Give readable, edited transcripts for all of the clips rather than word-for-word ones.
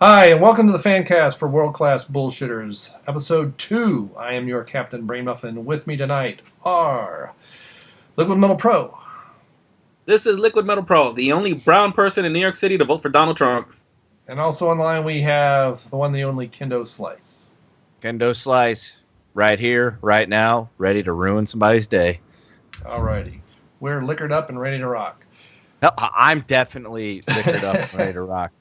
Hi, and welcome to the Fancast for World Class Bullshitters, Episode 2. I am your Captain Brainmuffin. With me tonight are Liquid Metal Pro. This is Liquid Metal Pro, the only brown person in New York City to vote for Donald Trump. And also online we have the one, the only Kendo Slice. Kendo Slice, right here, right now, ready to ruin somebody's day. Alrighty. We're liquored up and ready to rock. Hell, I'm definitely liquored up and ready to rock.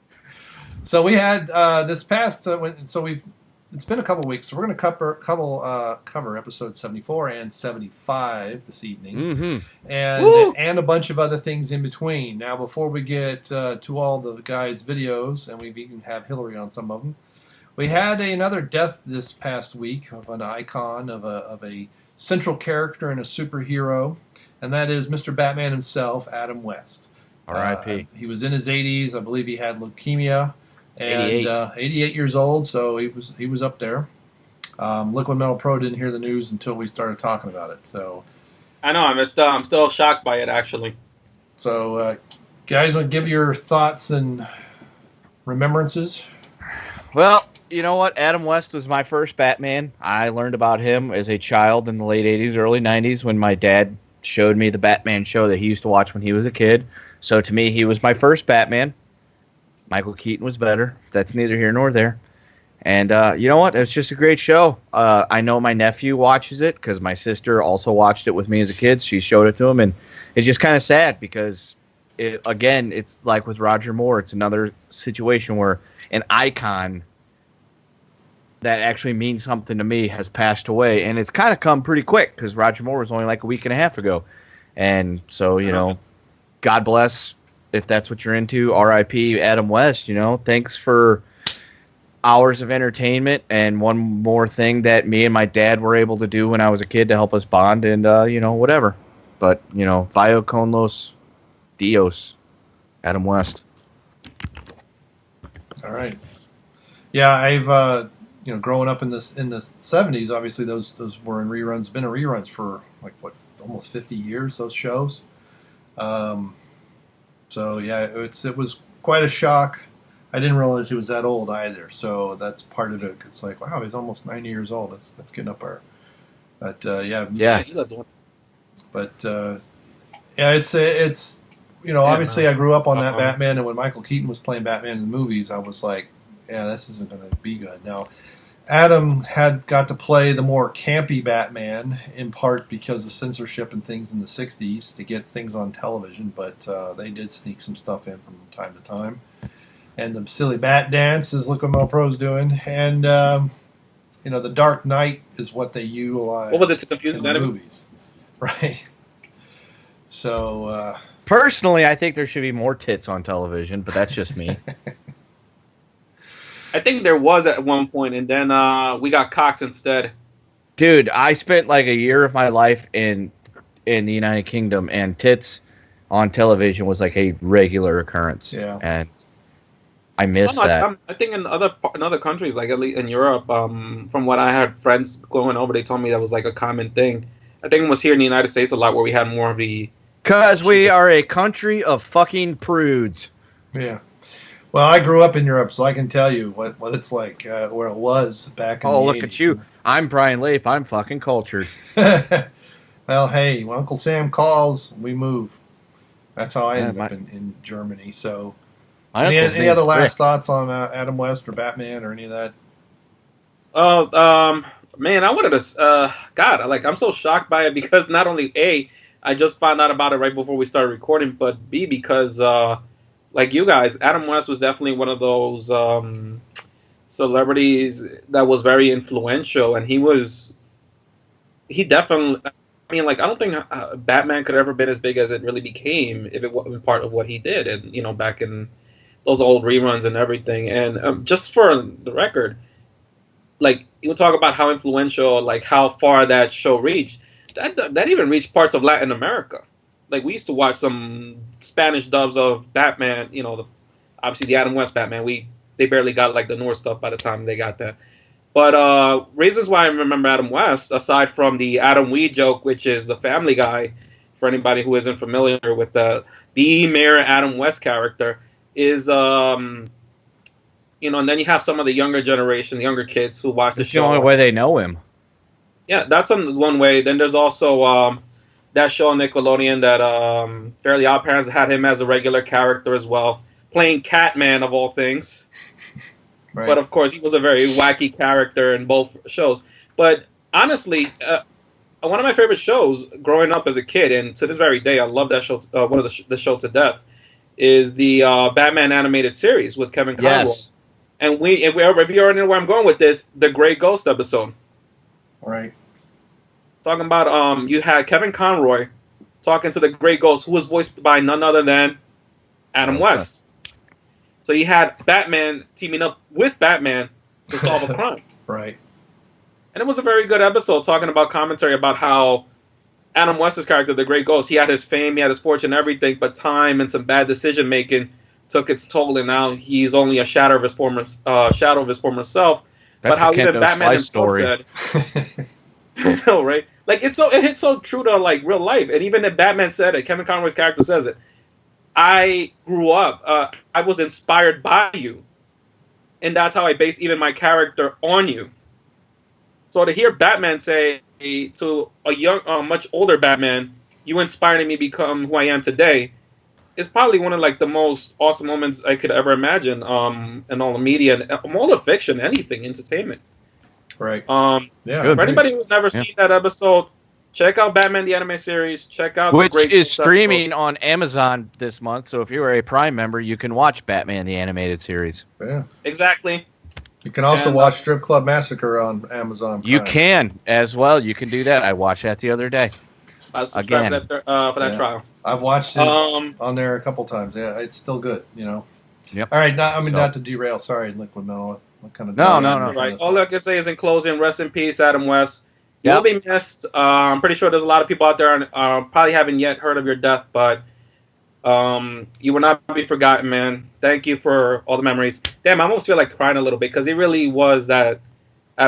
So we had this past, it's been a couple weeks, so we're going to cover episode 74 and 75 this evening, and a bunch of other things in between. Now, before we get to all the guys' videos, and we've even have Hillary on some of them, we had another death this past week of an icon of a central character and a superhero, and that is Mr. Batman himself, Adam West. R.I.P. He was in his 80s. I believe he had leukemia. And 88 years old, so he was up there. Liquid Metal Pro didn't hear the news until we started talking about it. So I know I'm still shocked by it actually. So guys, want to give your thoughts and remembrances? Well, you know what? Adam West was my first Batman. I learned about him as a child in the late 80s, early 90s when my dad showed me the Batman show that he used to watch when he was a kid. So to me, he was my first Batman. Michael Keaton was better. That's neither here nor there. And you know what? It's just a great show. I know my nephew watches it because my sister also watched it with me as a kid. She showed it to him, and it's just kind of sad because, it's like with Roger Moore. It's another situation where an icon that actually means something to me has passed away, and it's kind of come pretty quick because Roger Moore was only like a week and a half ago. And so, God bless. If that's what you're into, R.I.P. Adam West, thanks for hours of entertainment and one more thing that me and my dad were able to do when I was a kid to help us bond and, whatever. But, Vio con los Dios, Adam West. All right. Yeah, I've, growing up in the 70s, obviously those were in reruns, been in reruns for almost 50 years, those shows. So yeah, it was quite a shock. I didn't realize he was that old either. So that's part of it. It's like, wow, he's almost 90 years old. That's getting up our. But yeah. But it's obviously I grew up on that Batman, and when Michael Keaton was playing Batman in the movies, I was like, yeah, this isn't going to be good. Now, Adam had got to play the more campy Batman, in part because of censorship and things in the 60s to get things on television, but they did sneak some stuff in from time to time. And the silly bat dance is Liquid Metal Pro's doing. And, the Dark Knight is what they utilize What was it to confuse in the movies. Right. So... personally, I think there should be more tits on television, but that's just me. I think there was at one point, and then we got cocks instead. Dude, I spent like a year of my life in the United Kingdom, and tits on television was like a regular occurrence. Yeah, and I missed that. I think in other countries, like at least in Europe, from what I had friends going over, they told me that was like a common thing. I think it was here in the United States a lot where we had more of the. Because we are a country of fucking prudes. Yeah. Well, I grew up in Europe, so I can tell you what it's like, where it was back in the 80s. Oh, look at you. I'm Brian Lape. I'm fucking cultured. Well, hey, when Uncle Sam calls, we move. That's how I ended up in Germany. So, any other last thoughts on Adam West or Batman or any of that? Oh, man, I wanted to... I'm so shocked by it because not only, A, I just found out about it right before we started recording, but B, because... like you guys, Adam West was definitely one of those celebrities that was very influential, and he definitely, I mean, like, I don't think Batman could have ever been as big as it really became if it wasn't part of what he did, and, back in those old reruns and everything. And just for the record, like, you talk about how influential, like, how far that show reached, that even reached parts of Latin America. Like, we used to watch some Spanish dubs of Batman, obviously the Adam West Batman. They barely got, like, the North stuff by the time they got that. But reasons why I remember Adam West, aside from the Adam Weed joke, which is the Family Guy, for anybody who isn't familiar with the Mayor Adam West character, is and then you have some of the younger generation, the younger kids who watch the It's the show. only way they know him. Yeah, that's one way. Then there's also that show on Nickelodeon that Fairly Odd Parents had him as a regular character as well, playing Catman of all things. Right. But of course, he was a very wacky character in both shows. But honestly, one of my favorite shows growing up as a kid, and to this very day, I love that show. One of the show to death is the Batman animated series with Kevin Conroy. Yes. And if you already know where I'm going with this, the Grey Ghost episode. Right. Talking about you had Kevin Conroy talking to the Grey Ghost, who was voiced by none other than Adam West. So you had Batman teaming up with Batman to solve a crime. Right. And it was a very good episode talking about commentary about how Adam West's character, the Grey Ghost, he had his fame, he had his fortune, everything, but time and some bad decision making took its toll, and now he's only a shadow of his former self. That's but how the even Kendo Batman Slice himself story. said, I know, right? Like it hits so true to like real life, and even if Batman said it, Kevin Conroy's character says it. I grew up. I was inspired by you, and that's how I base even my character on you. So to hear Batman say to a young, much older Batman, "You inspired me to become who I am today," is probably one of like the most awesome moments I could ever imagine. In all the media, and all the fiction, anything, entertainment. Right. Yeah. For anybody who's never seen that episode, check out Batman the Anime Series. Check out which is streaming on Amazon this month. So if you are a Prime member, you can watch Batman the Animated Series. Yeah. Exactly. You can also watch Strip Club Massacre on Amazon Prime. You can as well. You can do that. I watched that the other day. Again. For that trial. I've watched it on there a couple times. Yeah, it's still good, Yep. All right, not to derail. Sorry, Liquid Metal. What kind of No. Right. All I can say is in closing, rest in peace, Adam West. You'll be missed. I'm pretty sure there's a lot of people out there probably haven't yet heard of your death, but you will not be forgotten, man. Thank you for all the memories. Damn, I almost feel like crying a little bit because he really was that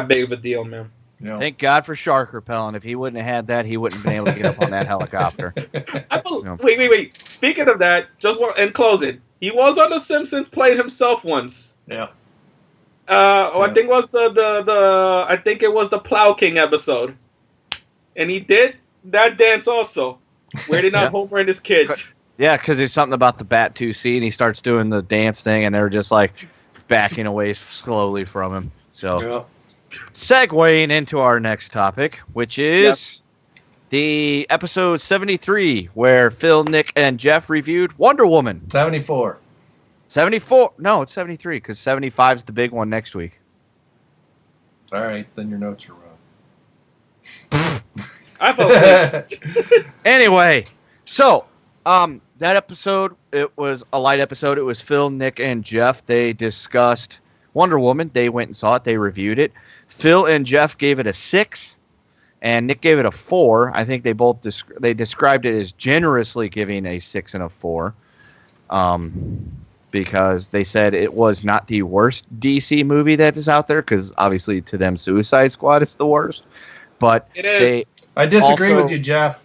big of a deal, man. Yeah. Thank God for shark repellent. If he wouldn't have had that, he wouldn't have been able to get up on that helicopter. Wait. Speaking of that, in closing, he was on The Simpsons, played himself once. Yeah. I think it was the Plow King episode, and he did that dance also, where they not Homer and his kids. Yeah, because there's something about the Bat 2C, and he starts doing the dance thing, and they're just like backing away slowly from him. So, segueing into our next topic, which is the episode 73, where Phil, Nick, and Jeff reviewed Wonder Woman. 74. 74? No, it's 73, because 75 is the big one next week. All right, then your notes are wrong. I felt Anyway, so that episode, it was a light episode. It was Phil, Nick, and Jeff. They discussed Wonder Woman. They went and saw it. They reviewed it. Phil and Jeff gave it a 6, and Nick gave it a 4. I think they both they described it as generously giving a 6 and a 4, because they said it was not the worst DC movie that is out there, because obviously to them Suicide Squad is the worst. But it is. I disagree with you, Jeff.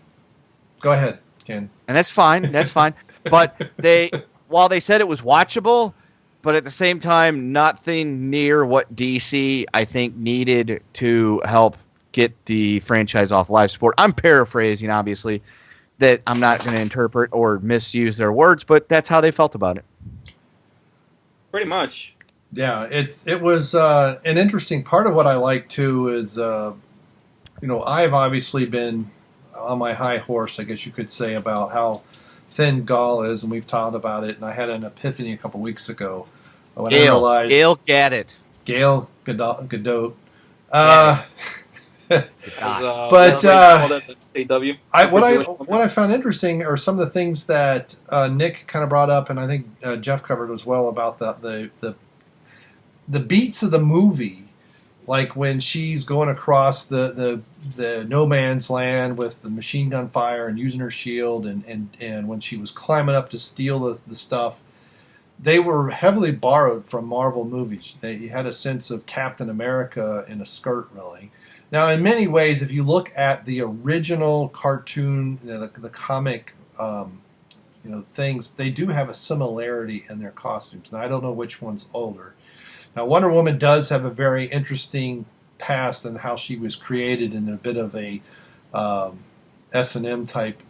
Go ahead, Ken. And that's fine. That's fine. But while they said it was watchable, but at the same time, nothing near what DC, I think, needed to help get the franchise off life support. I'm paraphrasing, obviously, that I'm not going to interpret or misuse their words, but that's how they felt about it. Pretty much. Yeah, it was an interesting part of what I like, too, is, I've obviously been on my high horse, I guess you could say, about how thin Gaul is, and we've talked about it, and I had an epiphany a couple weeks ago when I realized Gail Gadot. Gail Gadot. What I found interesting are some of the things that Nick kind of brought up, and I think Jeff covered as well, about the beats of the movie. Like when she's going across the no man's land with the machine gun fire and using her shield, and when she was climbing up to steal the stuff, they were heavily borrowed from Marvel movies. You had a sense of Captain America in a skirt, really. Now, in many ways, if you look at the original cartoon, the comic, things, they do have a similarity in their costumes. Now, I don't know which one's older. Now, Wonder Woman does have a very interesting past and how she was created in a bit of a S&M type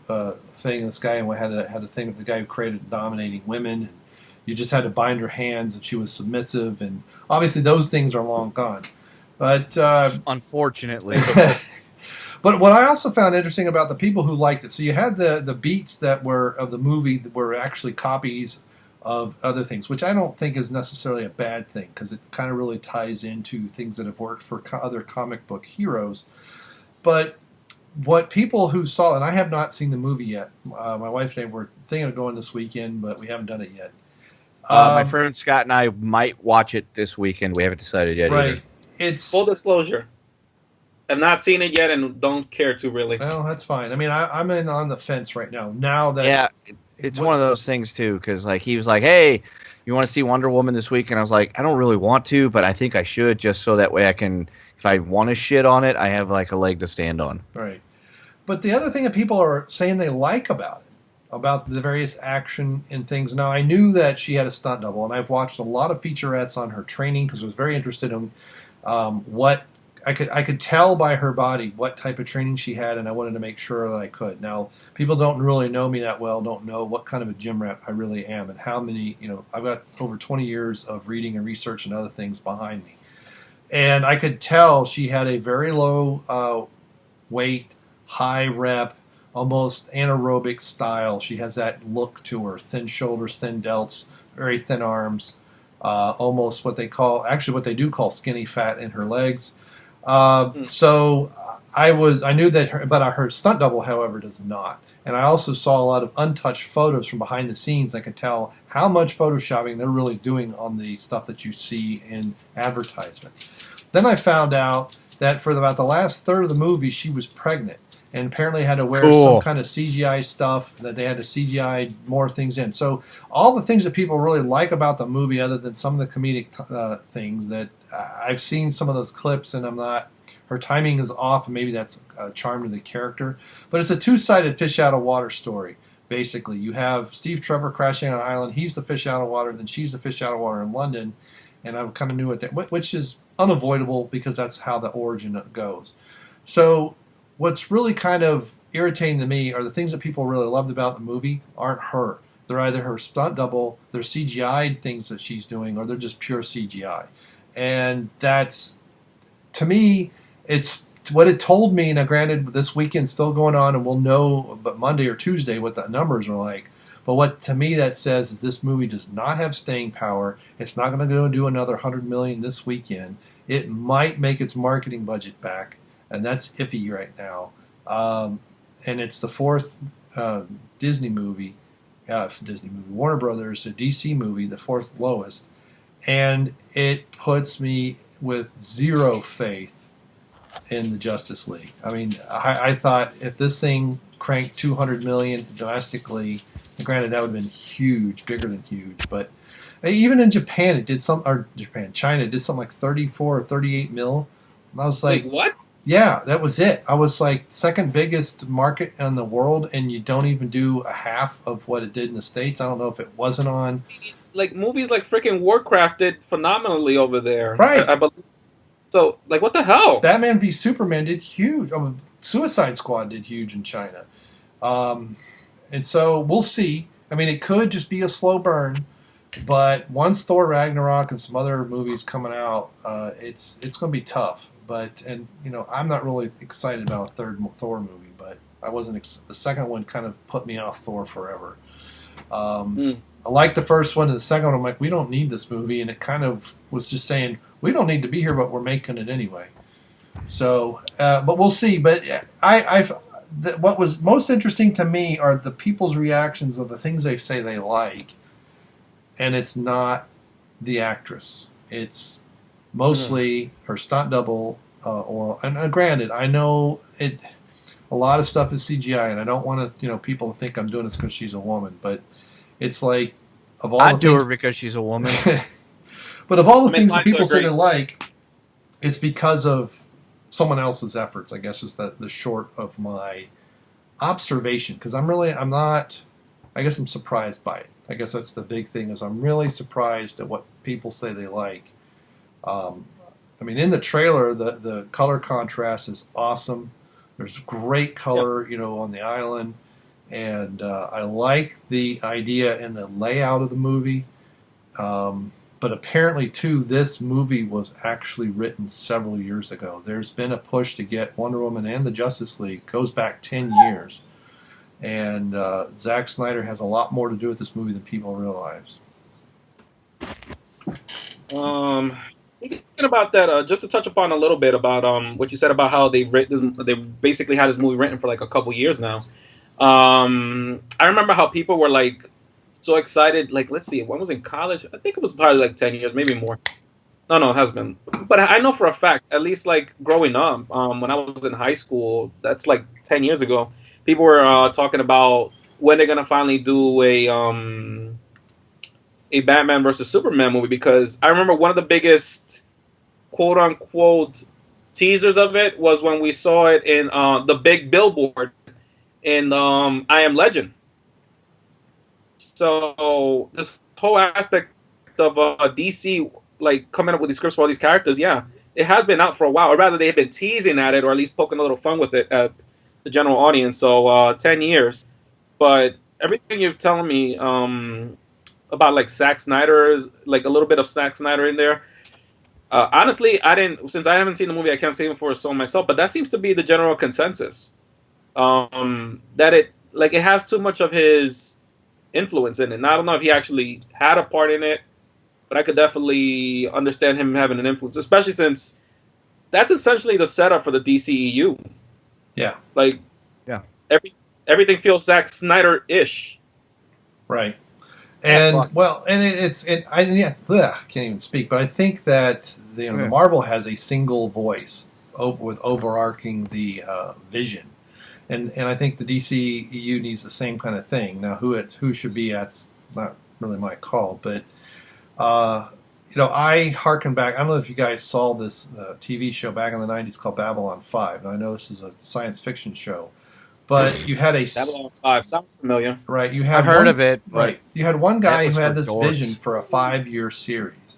thing. This guy had a thing with the guy who created dominating women. And you just had to bind her hands, and she was submissive. And obviously, those things are long gone. But unfortunately. But what I also found interesting about the people who liked it, so you had the beats that were of the movie that were actually copies of other things, which I don't think is necessarily a bad thing, because it kind of really ties into things that have worked for other comic book heroes. But what people who saw, and I have not seen the movie yet. My wife and I were thinking of going this weekend, but we haven't done it yet. My friend Scott and I might watch it this weekend. We haven't decided yet. Right. Either. It's full disclosure. I've not seen it yet and don't care to really. Well, that's fine. I mean, I'm in on the fence right now. Now that it's one of those things too, because like he was like, "Hey, you want to see Wonder Woman this week?" And I was like, "I don't really want to, but I think I should, just so that way I can, if I want to shit on it, I have like a leg to stand on." Right. But the other thing that people are saying they like about it, about the various action and things. Now, I knew that she had a stunt double, and I've watched a lot of featurettes on her training because I was very interested in what. I could tell by her body what type of training she had, and I wanted to make sure that I could. Now, people don't really know me that well, don't know what kind of a gym rat I really am, and how many, I've got over 20 years of reading and research and other things behind me. And I could tell she had a very low weight, high rep, almost anaerobic style. She has that look to her, thin shoulders, thin delts, very thin arms, almost what they do call skinny fat in her legs. So I knew that, but her stunt double, however, does not. And I also saw a lot of untouched photos from behind the scenes. I could tell how much photoshopping they're really doing on the stuff that you see in advertisement. Then I found out that for about the last third of the movie, she was pregnant and apparently had to wear some kind of CGI stuff, that they had to CGI more things in. So all the things that people really like about the movie, other than some of the comedic things that I've seen some of those clips, and her timing is off, and maybe that's a charm to the character. But it's a two-sided fish out of water story, basically. You have Steve Trevor crashing on an island. He's the fish out of water, then she's the fish out of water in London. And I kind of knew it, which is unavoidable because that's how the origin goes. So what's really kind of irritating to me are the things that people really loved about the movie aren't her. They're either her stunt double, they're CGI things that she's doing, or they're just pure CGI. And that's, to me, it's what it told me. Now, granted, this weekend's still going on, and we'll know but Monday or Tuesday what the numbers are like. But what, to me, that says is this movie does not have staying power. It's not going to go and do another $100 million this weekend. It might make its marketing budget back, and that's iffy right now. And it's the fourth Disney movie, Warner Brothers, a DC movie, the fourth lowest. And it puts me with zero faith in the Justice League. I mean, I thought if this thing cranked $200 million domestically, granted that would have been huge, bigger than huge, but even in Japan, China did something like 34 or 38 mil. And I was like, what? Yeah, that was it. I was like, second biggest market in the world, and you don't even do a half of what it did in the States. I don't know if it wasn't on. Like movies like freaking Warcraft did phenomenally over there. Right. I believe. So, like, what the hell? Batman v Superman did huge. Suicide Squad did huge in China. And so we'll see. I mean, it could just be a slow burn, but once Thor Ragnarok and some other movies coming out, it's going to be tough. But I'm not really excited about a third Thor movie, but I wasn't. The second one kind of put me off Thor forever. I liked the first one, and the second one, I'm like, we don't need this movie, and it kind of was just saying, we don't need to be here, but we're making it anyway. So, but we'll see. But what was most interesting to me are the people's reactions of the things they say they like, and it's not the actress. It's mostly her stunt double, and granted, I know it. A lot of stuff is CGI, and I don't want to, people to think I'm doing this because she's a woman, but it's like, of all I'd do her because she's a woman. But of all the things that people say they like, it's because of someone else's efforts, I guess, is the short of my observation. Because I'm not, I guess I'm surprised by it. I guess that's the big thing, is I'm really surprised at what people say they like. I mean, in the trailer, the color contrast is awesome. There's great color, on the island, and I like the idea and the layout of the movie. But apparently, too, this movie was actually written several years ago. There's been a push to get Wonder Woman and the Justice League. Goes back 10 years. And Zack Snyder has a lot more to do with this movie than people realize. Thinking about that, just to touch upon a little bit about what you said about how they basically had this movie written for like a couple years now. I remember how people were like so excited. Like, let's see, when I was in college, I think it was probably like 10 years, maybe more. No, it has been. But I know for a fact, at least like growing up, when I was in high school, that's like 10 years ago, people were talking about when they're gonna finally do a Batman versus Superman movie, because I remember one of the biggest quote unquote teasers of it was when we saw it in the big billboard in I Am Legend. So this whole aspect of DC like coming up with these scripts for all these characters, yeah, it has been out for a while, or rather they have been teasing at it, or at least poking a little fun with it at the general audience. So 10 years, but everything you're telling me about like Zack Snyder, like a little bit of Zack Snyder in there. Honestly, since I haven't seen the movie, I can't say it for so myself, but that seems to be the general consensus. That it has too much of his influence in it. And I don't know if he actually had a part in it, but I could definitely understand him having an influence, especially since that's essentially the setup for the DCEU. Yeah. Like, yeah, everything feels Zack Snyder-ish. Right. And I can't even speak, but I think that the Marvel has a single voice with overarching the vision, and I think the DCEU needs the same kind of thing. Now, who should be that's not really my call, but I harken back. I don't know if you guys saw this TV show back in the '90s called Babylon 5. Now, I know this is a science fiction show. But you had Babylon 5 sounds familiar. Right. I've heard of it. Right. You had one guy who had this vision for a 5-year series.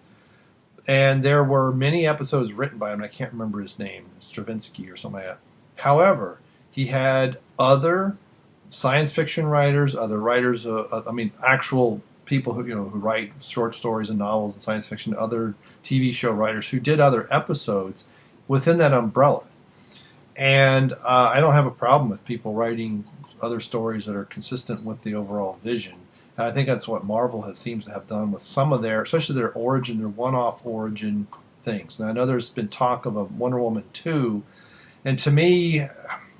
And there were many episodes written by him. I can't remember his name, Stravinsky or something like that. However, he had other science fiction writers, other writers, actual people who write short stories and novels and science fiction, other TV show writers who did other episodes within that umbrella. And I don't have a problem with people writing other stories that are consistent with the overall vision. And I think that's what Marvel seems to have done with some of especially their origin, their one-off origin things. Now, I know there's been talk of a Wonder Woman 2, and to me,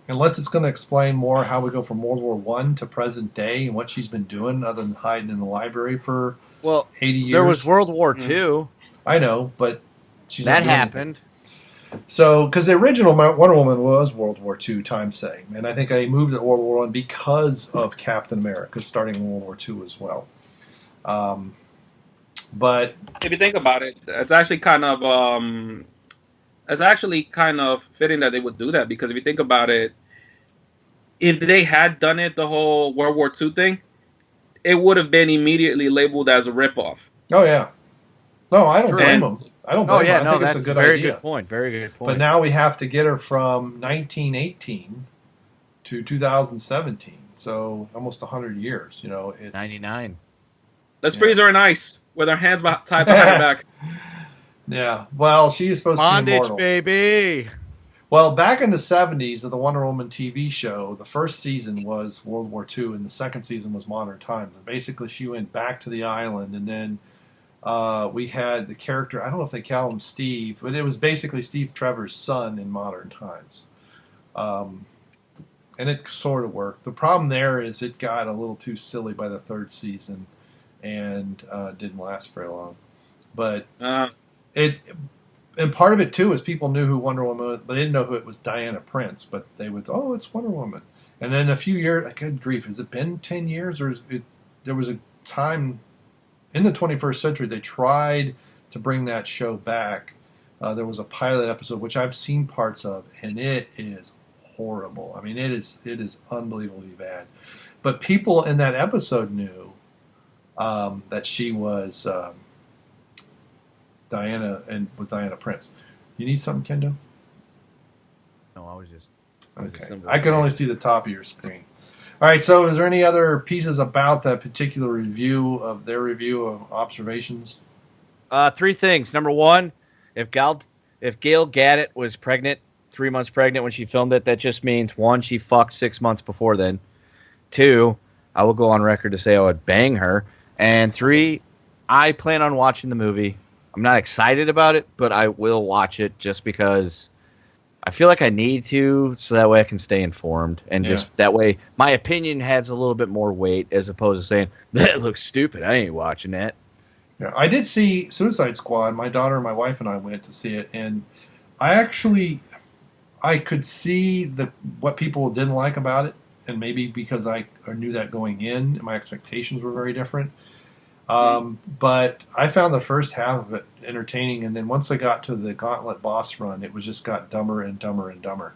unless it's going to explain more how we go from World War I to present day and what she's been doing other than hiding in the library for 80 years. There was World War II. I know, but that happened. So, because the original Wonder Woman was World War II time setting, and I think they moved to World War I because of Captain America starting in World War II as well. But if you think about it, it's actually kind of fitting that they would do that, because if you think about it, if they had done it the whole World War II thing, it would have been immediately labeled as a ripoff. Oh yeah, no, I don't blame them. I don't blame her. I think it's a good idea. Good point. Very good point. But now we have to get her from 1918 to 2017, so almost 100 years. It's 99. Let's freeze her in ice with our hands tied behind her back. Yeah. Well, she is supposed to be immortal. Bondage, baby. Well, back in the 70s of the Wonder Woman TV show, the first season was World War II, and the second season was modern times. And basically, she went back to the island, and then we had the character, I don't know if they call him Steve, but it was basically Steve Trevor's son in modern times. And it sort of worked. The problem there is it got a little too silly by the third season and didn't last very long. But and part of it, too, is people knew who Wonder Woman was, but they didn't know who it was Diana Prince, but they would, it's Wonder Woman. And then a few years, good grief, has it been 10 years? Or there was a time in the 21st century, they tried to bring that show back. There was a pilot episode, which I've seen parts of, and it is horrible. I mean, it is unbelievably bad. But people in that episode knew that she was Diana Prince. You need something, Kendo? No, I was just. Okay. I can only see the top of your screen. All right. So, is there any other pieces about that particular review of their review of Observations? 3 things. Number 1, if Gail Gadot was pregnant, 3 months pregnant when she filmed it, that just means 1, she fucked 6 months before then. 2, I will go on record to say I would bang her. And 3, I plan on watching the movie. I'm not excited about it, but I will watch it just because I feel like I need to, so that way I can stay informed. And just that way my opinion has a little bit more weight as opposed to saying, that looks stupid, I ain't watching that. Yeah, I did see Suicide Squad. My daughter, my wife, and I went to see it, and I could see what people didn't like about it, and maybe because I knew that going in, my expectations were very different. But I found the first half of it entertaining, and then once I got to the Gauntlet boss run, it just got dumber and dumber and dumber.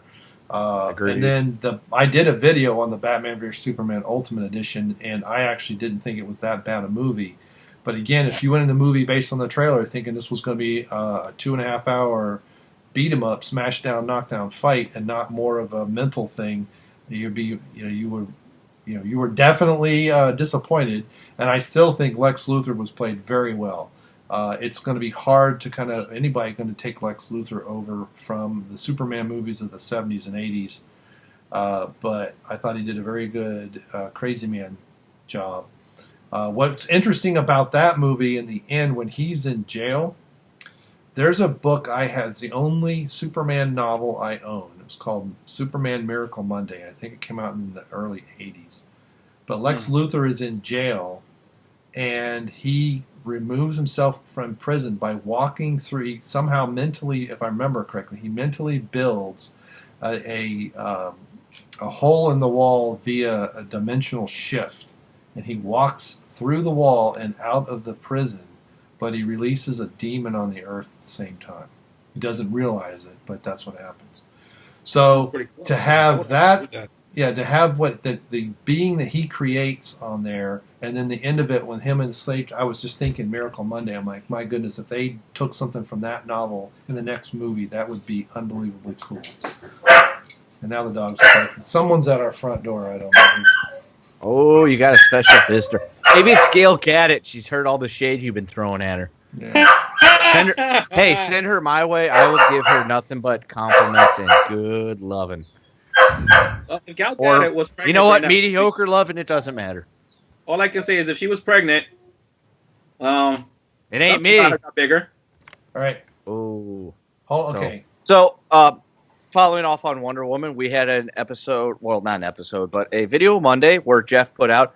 And then I did a video on the Batman vs Superman Ultimate Edition, and I actually didn't think it was that bad a movie. But again, if you went in the movie based on the trailer thinking this was going to be a 2.5 hour beat 'em up, smash down, knockdown fight, and not more of a mental thing, you were definitely disappointed. And I still think Lex Luthor was played very well. It's going to be hard to anybody going to take Lex Luthor over from the Superman movies of the 70s and 80s. But I thought he did a very good Crazy Man job. What's interesting about that movie in the end, when he's in jail, there's a book I had. It's the only Superman novel I own. It was called Superman Miracle Monday. I think it came out in the early 80s. But Lex Luthor is in jail, and he removes himself from prison by walking through, somehow mentally, if I remember correctly, he mentally builds a hole in the wall via a dimensional shift. And he walks through the wall and out of the prison, but he releases a demon on the earth at the same time. He doesn't realize it, but that's what happens. So cool. To have that, to have what the being that he creates on there, and then the end of it with him in the slave. I was just thinking Miracle Monday. I'm like, my goodness, if they took something from that novel in the next movie, that would be unbelievably cool. And now the dog's barking. Someone's at our front door. I don't know. Oh, you got a special visitor. Maybe it's Gail Gadot. She's heard all the shade you've been throwing at her. Yeah. Send her my way. I will give her nothing but compliments and good loving. Gal Gadot was pregnant. You know what? Mediocre loving, it doesn't matter. All I can say is if she was pregnant, it ain't me. Got bigger. All right. Oh. Okay. So, following off on Wonder Woman, we had an episode, well, not an episode, but a video Monday where Jeff put out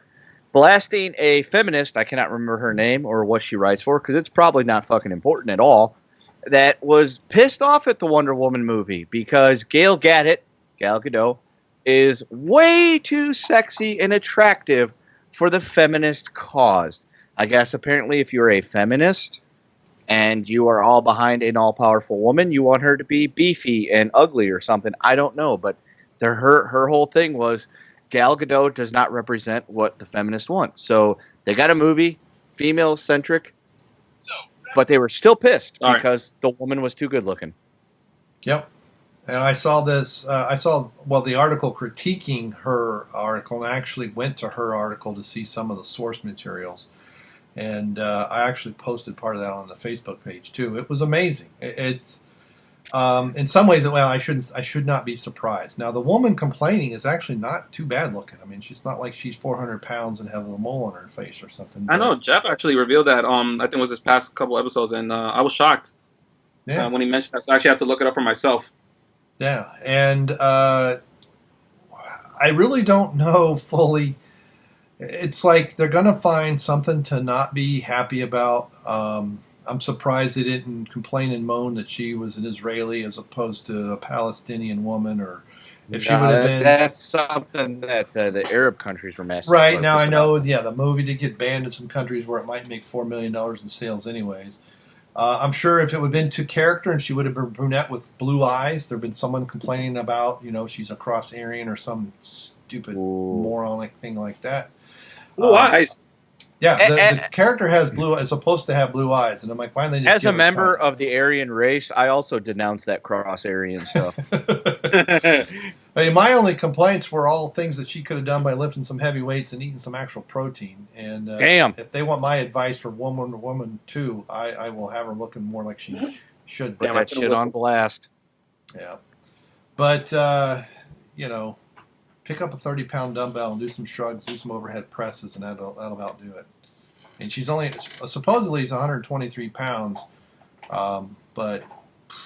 blasting a feminist, I cannot remember her name or what she writes for, because it's probably not fucking important at all, that was pissed off at the Wonder Woman movie because Gal Gadot, is way too sexy and attractive for the feminist cause. I guess apparently if you're a feminist and you are all behind an all-powerful woman, you want her to be beefy and ugly or something. I don't know, but her whole thing was Gal Gadot does not represent what the feminists want. So they got a movie, female-centric, but they were still pissed because the woman was too good-looking. Yep. And I saw this, the article critiquing her article, and I actually went to her article to see some of the source materials. And I actually posted part of that on the Facebook page too. It was amazing. It's in some ways, I should not be surprised. Now the woman complaining is actually not too bad looking. I mean, she's not like she's 400 pounds and have a mole on her face or something. I know Jeff actually revealed that. I think it was this past couple episodes, and I was shocked when he mentioned that. So I actually have to look it up for myself. Yeah, and I really don't know fully. It's like they're going to find something to not be happy about. I'm surprised they didn't complain and moan that she was an Israeli as opposed to a Palestinian woman, or if she would have been. That's something that the Arab countries were messing. Right now, I know. Yeah, the movie did get banned in some countries where it might make $4 million in sales, anyways. I'm sure if it would have been to character and she would have been brunette with blue eyes, there would have been someone complaining about, she's a cross Aryan or some stupid moronic thing like that. Blue eyes? Yeah, the character has is supposed to have blue eyes, and I'm like, why don't they just as a member of the Aryan race, I also denounce that cross-Aryan stuff. I mean, my only complaints were all things that she could have done by lifting some heavy weights and eating some actual protein. And damn, if they want my advice for Woman 2, I will have her looking more like she should. Put that shit on blast. Yeah, but pick up a 30-pound dumbbell and do some shrugs, do some overhead presses, and that'll about do it. And she's supposedly 123 pounds, but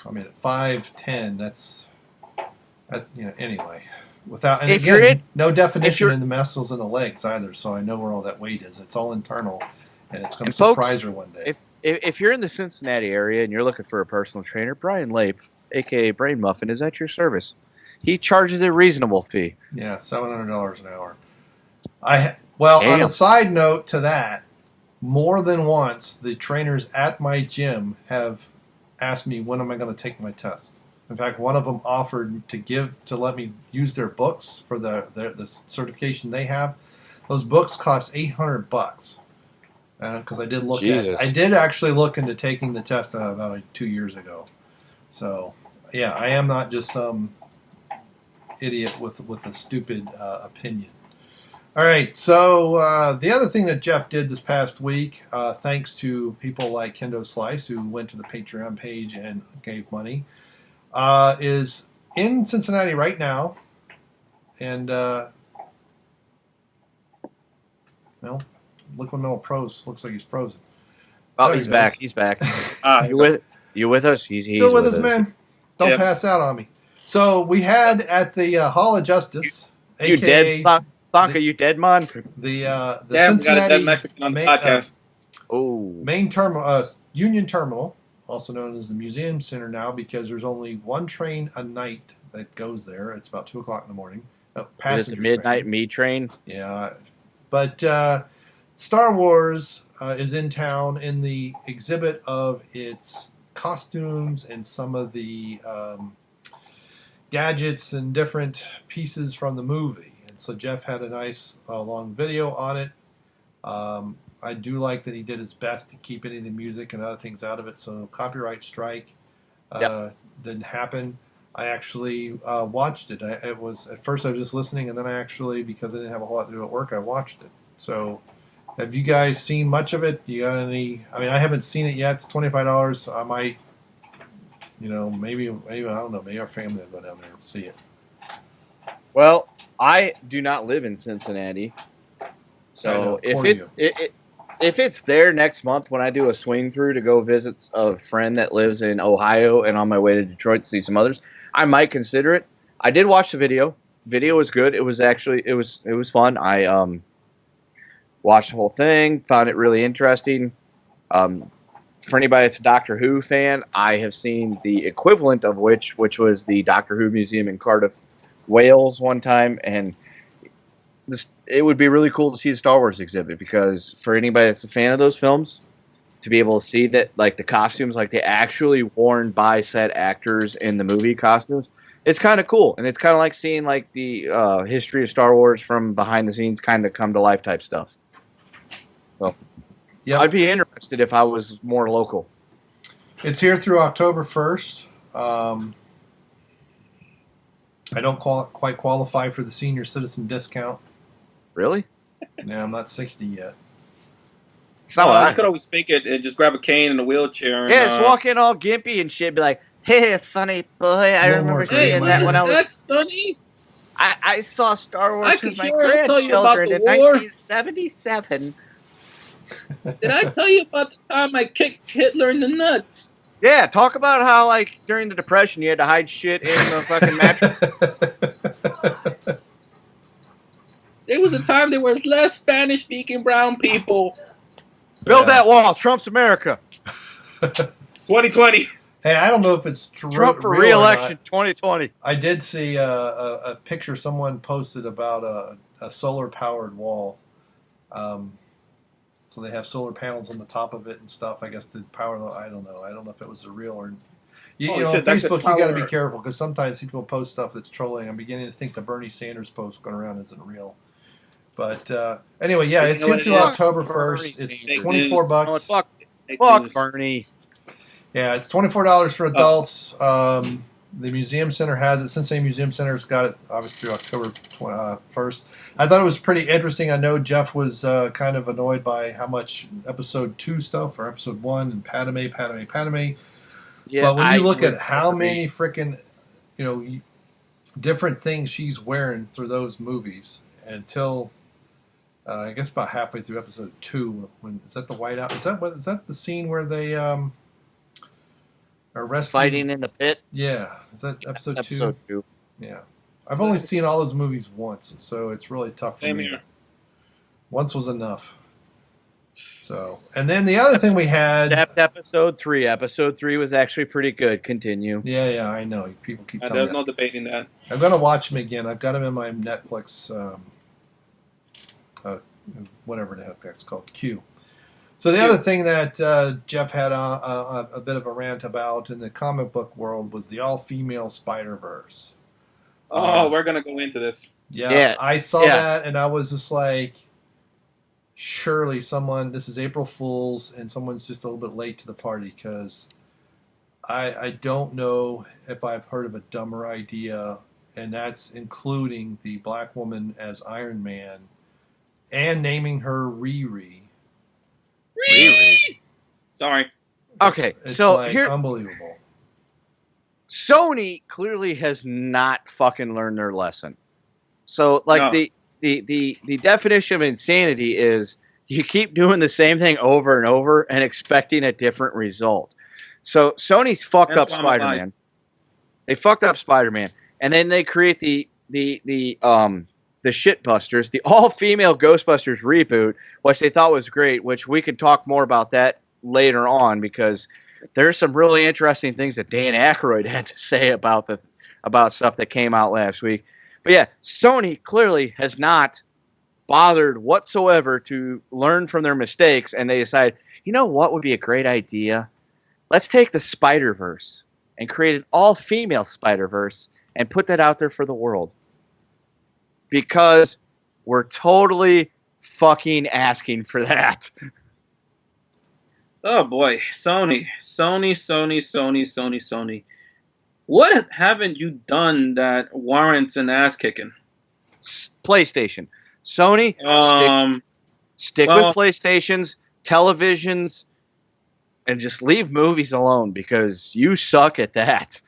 I mean at 5'10", that's anyway. Without no definition in the muscles in the legs either, so I know where all that weight is. It's all internal, and it's going to surprise her one day. If you're in the Cincinnati area and you're looking for a personal trainer, Brian Lape, aka Brainmuffin, is at your service. He charges a reasonable fee. Yeah, $700 an hour. On a side note to that, more than once the trainers at my gym have asked me when am I going to take my test. In fact, one of them offered to let me use their books for the certification they have. Those books cost $800. Because I did actually look into taking the test about 2 years ago. So yeah, I am not just some idiot with a stupid opinion. All right, so the other thing that Jeff did this past week, thanks to people like Kendo Slice who went to the Patreon page and gave money, is in Cincinnati right now, and Liquid Metal Pros looks like he's frozen. Oh, he's back. He's back. You with us? He's still with us, man. Don't pass out on me. So we had at the Hall of Justice, you dead Sanka, you dead man. The Cincinnati dead Mexican on the podcast. Main terminal, Union Terminal, also known as the Museum Center now, because there's only one train a night that goes there. It's about 2:00 in the morning. Is it the midnight meat train? Yeah, but Star Wars is in town in the exhibit of its costumes and some of the gadgets and different pieces from the movie. And so Jeff had a nice long video on it. I do like that he did his best to keep any of the music and other things out of it, so copyright strike didn't happen. I actually watched it. At first I was just listening, and then I actually, because I didn't have a whole lot to do at work, I watched it. So have you guys seen much of it? You got any? I mean, I haven't seen it yet. It's $25. I might, maybe I don't know. Maybe our family will go down there and see it. Well, I do not live in Cincinnati, so if it's there next month when I do a swing through to go visit a friend that lives in Ohio and on my way to Detroit to see some others, I might consider it. I did watch the video. Video was good. It was fun. I watched the whole thing, found it really interesting. For anybody that's a Doctor Who fan, I have seen the equivalent of which was the Doctor Who Museum in Cardiff, Wales one time, and it would be really cool to see the Star Wars exhibit, because for anybody that's a fan of those films, to be able to see that, like, the costumes, like, they actually worn by said actors in the movie costumes, it's kind of cool. And it's kind of like seeing, like, the history of Star Wars from behind the scenes kind of come to life type stuff. So yeah, I'd be interested if I was more local. It's here through October 1st. I don't quite qualify for the senior citizen discount. Really? No, I'm not 60 yet. It's not what I could always fake it and just grab a cane and a wheelchair. And, just walk in all gimpy and shit, be like, "Hey, Sonny boy, I remember seeing that when I was." That's Sonny. I saw Star Wars with my grandchildren in 1977. Did I tell you about the time I kicked Hitler in the nuts? Yeah, talk about how, like, during the Depression you had to hide shit in the fucking mattress. There was a time there was less Spanish-speaking brown people. Build that wall. Trump's America. 2020. Hey, I don't know if it's true. Trump for re-election 2020. I did see a picture someone posted about a solar-powered wall. So they have solar panels on the top of it and stuff, I guess, to power the... I don't know. I don't know if it was a real or... Facebook, you got to be careful, because sometimes people post stuff that's trolling. I'm beginning to think the Bernie Sanders post going around isn't real. But anyway, yeah, it's into October 1st. It's $24. Fuck Bernie. Yeah, it's $24 for adults. The Museum Center has it. Cincinnati Museum Center's got it, obviously, through October 1st. I thought it was pretty interesting. I know Jeff was kind of annoyed by how much Episode 2 stuff, or Episode 1, and Padme. Yeah, but when you look at how many freaking, different things she's wearing through those movies, until I guess about halfway through Episode 2, when is that the whiteout? Is that the scene where they are wrestling, fighting in the pit? Yeah, is that Episode 2? Episode 2. Yeah, I've only seen all those movies once, so it's really tough for me. Once was enough. So, and then the other thing we had... Episode 3. Episode 3 was actually pretty good. Continue. Yeah, I know. People keep telling me there's no debating that. I'm going to watch them again. I've got them in my Netflix, whatever the heck that's called, Q. So the other thing that Jeff had a bit of a rant about in the comic book world was the all-female Spider-Verse. We're going to go into this. Yeah. I saw that, and I was just like... Surely this is April Fool's, and someone's just a little bit late to the party, because I don't know if I've heard of a dumber idea, and that's including the black woman as Iron Man and naming her Riri. Sorry. Okay, it's so like here, unbelievable. Sony clearly has not fucking learned their lesson. So, like, No. The definition of insanity is you keep doing the same thing over and over and expecting a different result. So Sony's fucked up Spider-Man. They fucked up Spider-Man, and then they create the Shitbusters, the all-female Ghostbusters reboot, which they thought was great. Which we could talk more about that later on, because there's some really interesting things that Dan Aykroyd had to say about stuff that came out last week. But yeah, Sony clearly has not bothered whatsoever to learn from their mistakes, and they decided, you know what would be a great idea? Let's take the Spider-Verse and create an all-female Spider-Verse and put that out there for the world. Because we're totally fucking asking for that. Oh boy, Sony. What haven't you done that warrants an ass kicking? PlayStation. Sony, stick with PlayStations, televisions, and just leave movies alone, because you suck at that.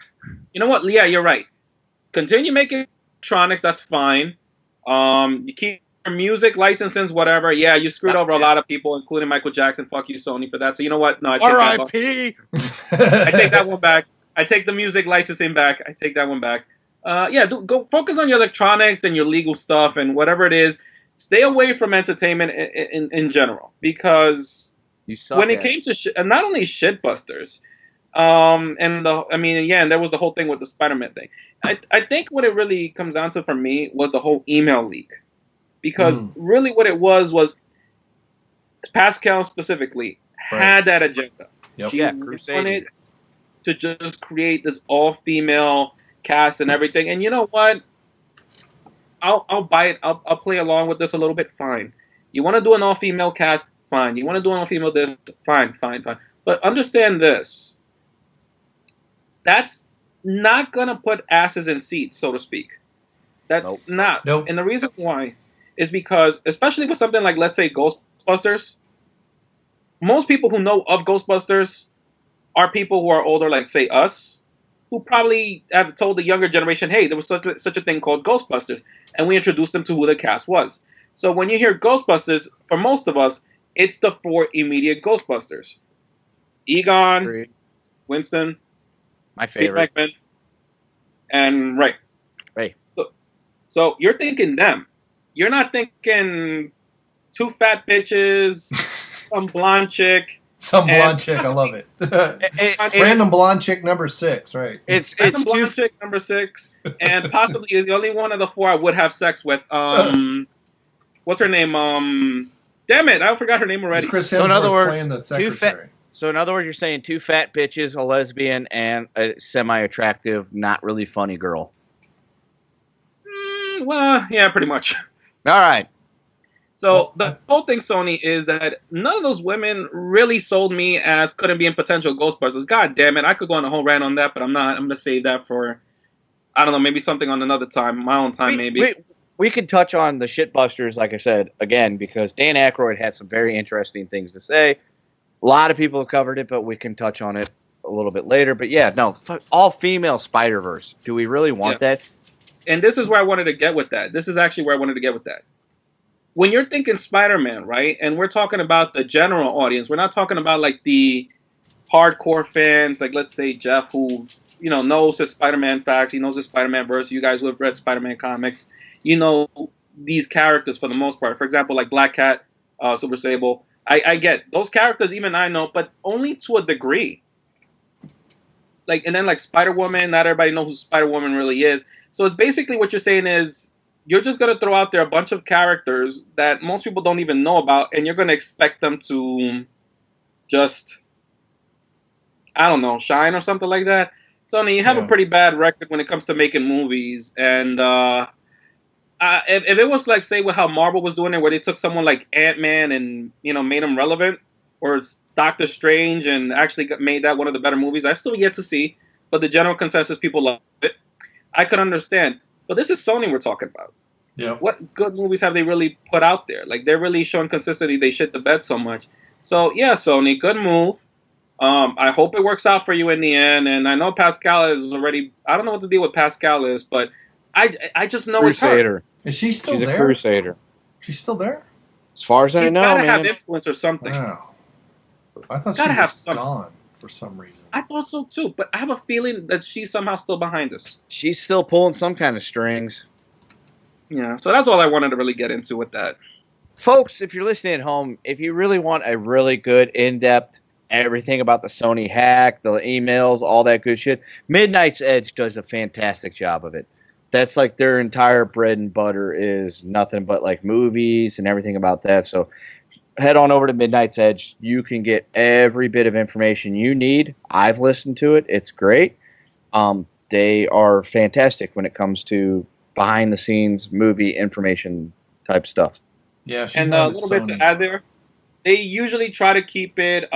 You know what? Yeah, you're right. Continue making electronics, that's fine. You keep your music licenses, whatever. Yeah, you screwed over a lot of people, including Michael Jackson. Fuck you, Sony, for that. So you know what? No, I R.I.P. I take that one back. I take the music licensing back. I take that one back. Go focus on your electronics and your legal stuff and whatever it is. Stay away from entertainment in general, because when it came to not only Shitbusters, and there was the whole thing with the Spider-Man thing. I think what it really comes down to for me was the whole email leak, because really what it was Pascal specifically had that agenda. Yep. She wanted to just create this all-female cast and everything. And you know what? I'll buy it. I'll play along with this a little bit. Fine. You want to do an all-female cast? Fine. You want to do an all-female this? Fine. But understand this. That's not going to put asses in seats, so to speak. That's not. Nope. And the reason why is because, especially with something like, let's say, Ghostbusters, most people who know of Ghostbusters are people who are older, like, say, us, who probably have told the younger generation, hey, there was such a thing called Ghostbusters, and we introduced them to who the cast was. So when you hear Ghostbusters, for most of us, it's the four immediate Ghostbusters. Egon, Great. Winston, My favorite. Pete Beckman, and Ray. So you're thinking them. You're not thinking two fat bitches, some blonde chick. Some blonde chick, I love it. Random blonde chick number 6, right? It's blonde chick number 6, and possibly the only one of the four I would have sex with. What's her name? Damn it, I forgot her name already. It's Chris So in other Hemsworth words, playing the secretary. So in other words, you're saying two fat bitches, a lesbian, and a semi-attractive, not really funny girl. Well, yeah, pretty much. All right. So the whole thing, Sony, is that none of those women really sold me as couldn't be in potential Ghostbusters. God damn it, I could go on a whole rant on that, but I'm not. I'm gonna save that for, I don't know, maybe something on another time, my own time, maybe. We could touch on the Shitbusters, like I said, again, because Dan Aykroyd had some very interesting things to say. A lot of people have covered it, but we can touch on it a little bit later. But yeah, no, all-female Spider-Verse. Do we really want that? And this is where I wanted to get with that. This is actually where I wanted to get with that. When you're thinking Spider-Man, right, and we're talking about the general audience, we're not talking about like the hardcore fans, like let's say Jeff, who knows his Spider-Man facts, he knows his Spider-Man verse. You guys who have read Spider-Man comics, you know these characters for the most part. For example, like Black Cat, Silver Sable. I get those characters, even I know, but only to a degree. Like, and then like Spider-Woman, not everybody knows who Spider-Woman really is. So it's basically what you're saying is you're just going to throw out there a bunch of characters that most people don't even know about, and you're going to expect them to just, I don't know, shine or something like that. So you have a pretty bad record when it comes to making movies, and if it was like, say, with how Marvel was doing it, where they took someone like Ant-Man and made him relevant, or it's Doctor Strange and actually made that one of the better movies, I've still yet to see, but the general consensus, people love it. I could understand, but this is Sony we're talking about. Yeah. What good movies have they really put out there? Like, they're really showing consistency. They shit the bed so much. So yeah, Sony, good move. I hope it works out for you in the end. And I know Pascal is already. I don't know what the deal with Pascal is, but I just know Crusader. It's her. Is she still She's there? a Crusader. She's still there? As far as I know, she's gotta have influence or something. Wow. I thought Gotta she have was some. gone for some reason. I thought so too, but I have a feeling that she's somehow still behind us. She's still pulling some kind of strings. Yeah, so that's all I wanted to really get into with that. Folks, if you're listening at home, if you really want a really good, in-depth, everything about the Sony hack, the emails, all that good shit, Midnight's Edge does a fantastic job of it. That's like their entire bread and butter is nothing but like movies and everything about that. So head on over to Midnight's Edge. You can get every bit of information you need. I've listened to it. It's great. They are fantastic when it comes to behind the scenes movie information type stuff. Yeah, and a little bit to add there. They usually try to keep it.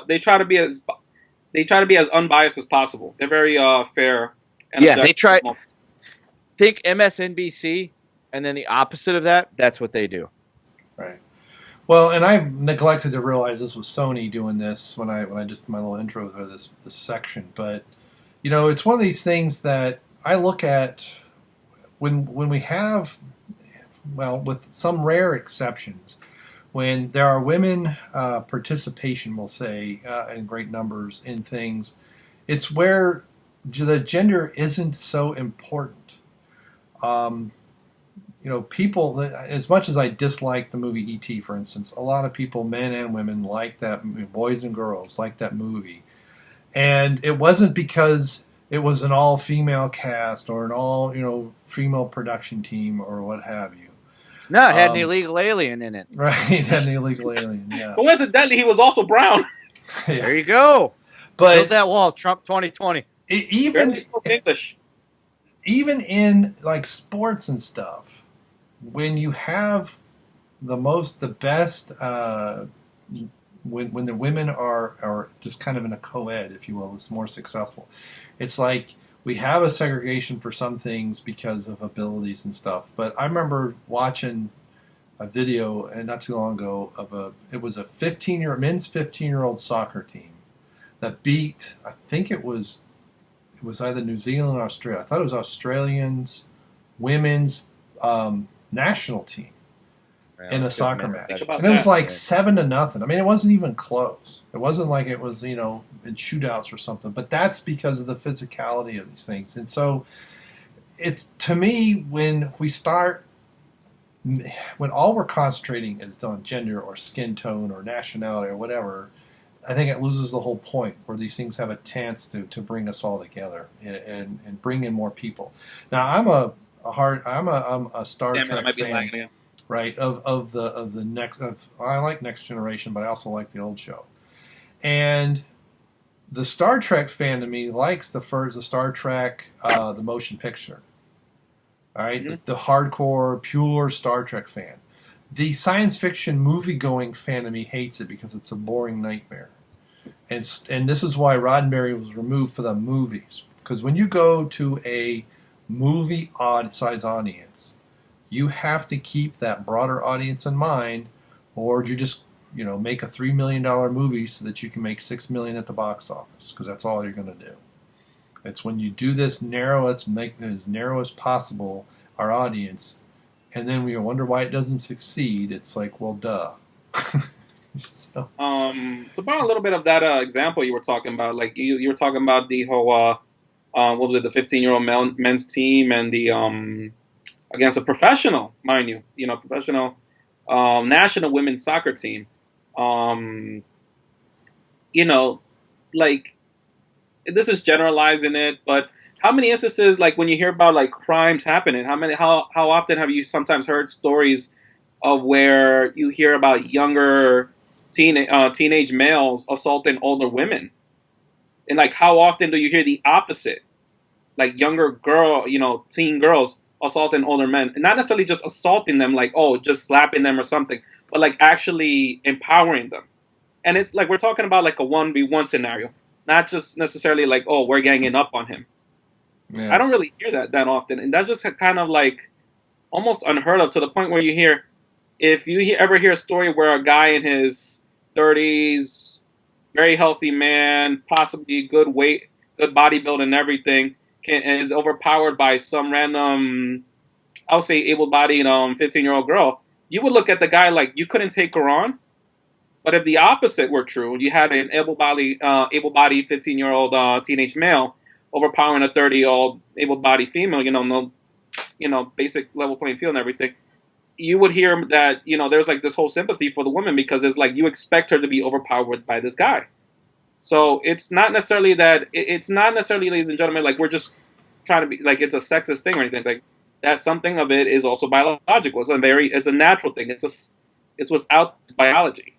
They try to be as unbiased as possible. They're very fair. And yeah, they try. Think MSNBC, and then the opposite of that. That's what they do. Right. Well, and I neglected to realize this was Sony doing this when I just did my little intro for this section. But it's one of these things that I look at when we have, well, with some rare exceptions, when there are women participation, we'll say, in great numbers in things, it's where the gender isn't so important. People, as much as I dislike the movie E.T., for instance, a lot of people, men and women, like that, boys and girls, like that movie. And it wasn't because it was an all-female cast or an all-female production team or what have you. No, it had an illegal alien in it. Right, it had an illegal alien, yeah. Coincidentally, he was also brown. Yeah. There you go. But build that wall, Trump 2020. Even English. Even in like sports and stuff, when you have the best, when the women are just kind of in a co-ed, if you will, it's more successful. It's like we have a segregation for some things because of abilities and stuff. But I remember watching a video, and not too long ago, it was a men's 15-year-old soccer team that beat, I think it was either New Zealand or Australia. I thought it was Australians women's national team in a soccer match. And it was like 7-0. I mean, it wasn't even close. It wasn't like it was, in shootouts or something. But that's because of the physicality of these things. And so it's, to me, when all we're concentrating is on gender or skin tone or nationality or whatever, I think it loses the whole point where these things have a chance to bring us all together and bring in more people. Now, I'm a Star Trek fan, right? Of the next. I like Next Generation, but I also like the old show. And the Star Trek fan to me likes the Star Trek, the motion picture. All right, the hardcore, pure Star Trek fan. The science fiction movie-going fan of me hates it because it's a boring nightmare. And this is why Roddenberry was removed for the movies. Because when you go to a movie size audience, you have to keep that broader audience in mind, or you just make a $3 million movie so that you can make $6 million at the box office, because that's all you're going to do. It's when you do this narrow, let's make it as narrow as possible our audience, and then we wonder why it doesn't succeed. It's like, well, duh. To borrow a little bit of that example you were talking about, like you were talking about the whole what was it, the 15-year-old men's team and the against a professional, mind you, professional national women's soccer team. Like, this is generalizing it, but how many instances, like when you hear about like crimes happening, how often have you sometimes heard stories of where you hear about younger teenage males assaulting older women? And like, how often do you hear the opposite? Like younger teen girls assaulting older men, and not necessarily just assaulting them, like, oh, just slapping them or something, but like actually empowering them. And it's like, we're talking about like a 1v1 scenario, not just necessarily like, oh, we're ganging up on him. Yeah. I don't really hear that often. And that's just kind of like almost unheard of, to the point where you hear, if you ever hear a story where a guy in his 30s, very healthy man, possibly good weight, good bodybuilding and everything, is overpowered by some random, I would say, able-bodied 15-year-old girl, you would look at the guy like you couldn't take her on. But if the opposite were true, you had an able-bodied 15-year-old teenage male overpowering a 30-year-old able-bodied female, basic level playing field and everything, you would hear that, there's like this whole sympathy for the woman, because it's like you expect her to be overpowered by this guy. So it's not necessarily, ladies and gentlemen, like we're just trying to be like it's a sexist thing or anything. Like that, something of it is also biological. It's a natural thing. It's what's out biology.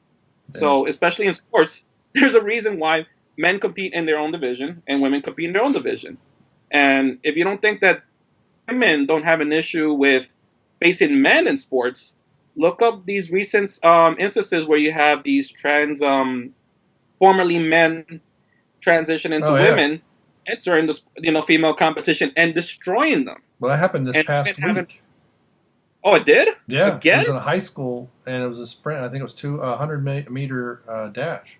Yeah. So especially in sports, there's a reason why men compete in their own division and women compete in their own division. And if you don't think that women don't have an issue with facing men in sports, look up these recent instances where you have these formerly men transition into women, entering the female competition and destroying them. Well, that happened this past week. Oh, it did? Yeah. Again? It was in a high school, and it was a sprint. I think it was 100-meter dash.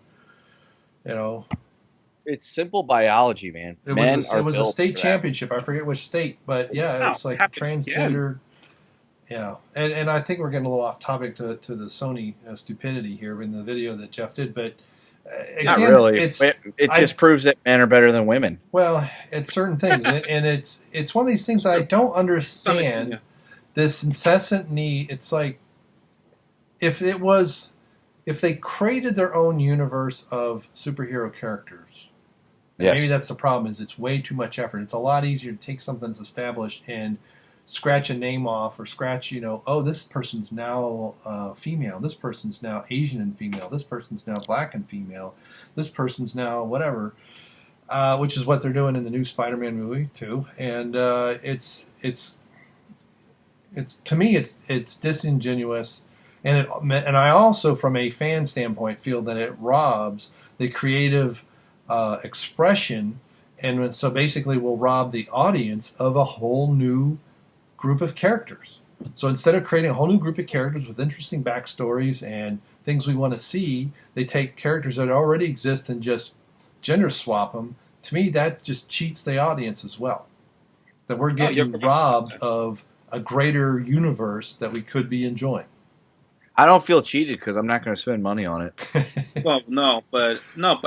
It's simple biology, man. It was a state championship. I forget which state, but yeah, it's like transgender. And I think we're getting a little off topic to the Sony stupidity here in the video that Jeff did, but again, not really. It just proves that men are better than women. Well, it's certain things, and it's one of these things that I don't understand. This incessant need. It's like if they created their own universe of superhero characters. Yes. Maybe that's the problem. Is it's way too much effort. It's a lot easier to take something that's established and scratch a name off, or scratch, this person's now female, this person's now Asian and female, this person's now black and female, this person's now whatever, which is what they're doing in the new Spider-Man movie too. And it's to me it's disingenuous, and I also, from a fan standpoint, feel that it robs the creative expression, and so basically will rob the audience of a whole new group of characters. So instead of creating a whole new group of characters with interesting backstories and things we want to see, they take characters that already exist and just gender swap them. To me, that just cheats the audience as well. That we're getting robbed of a greater universe that we could be enjoying. I don't feel cheated because I'm not going to spend money on it. Well, no, but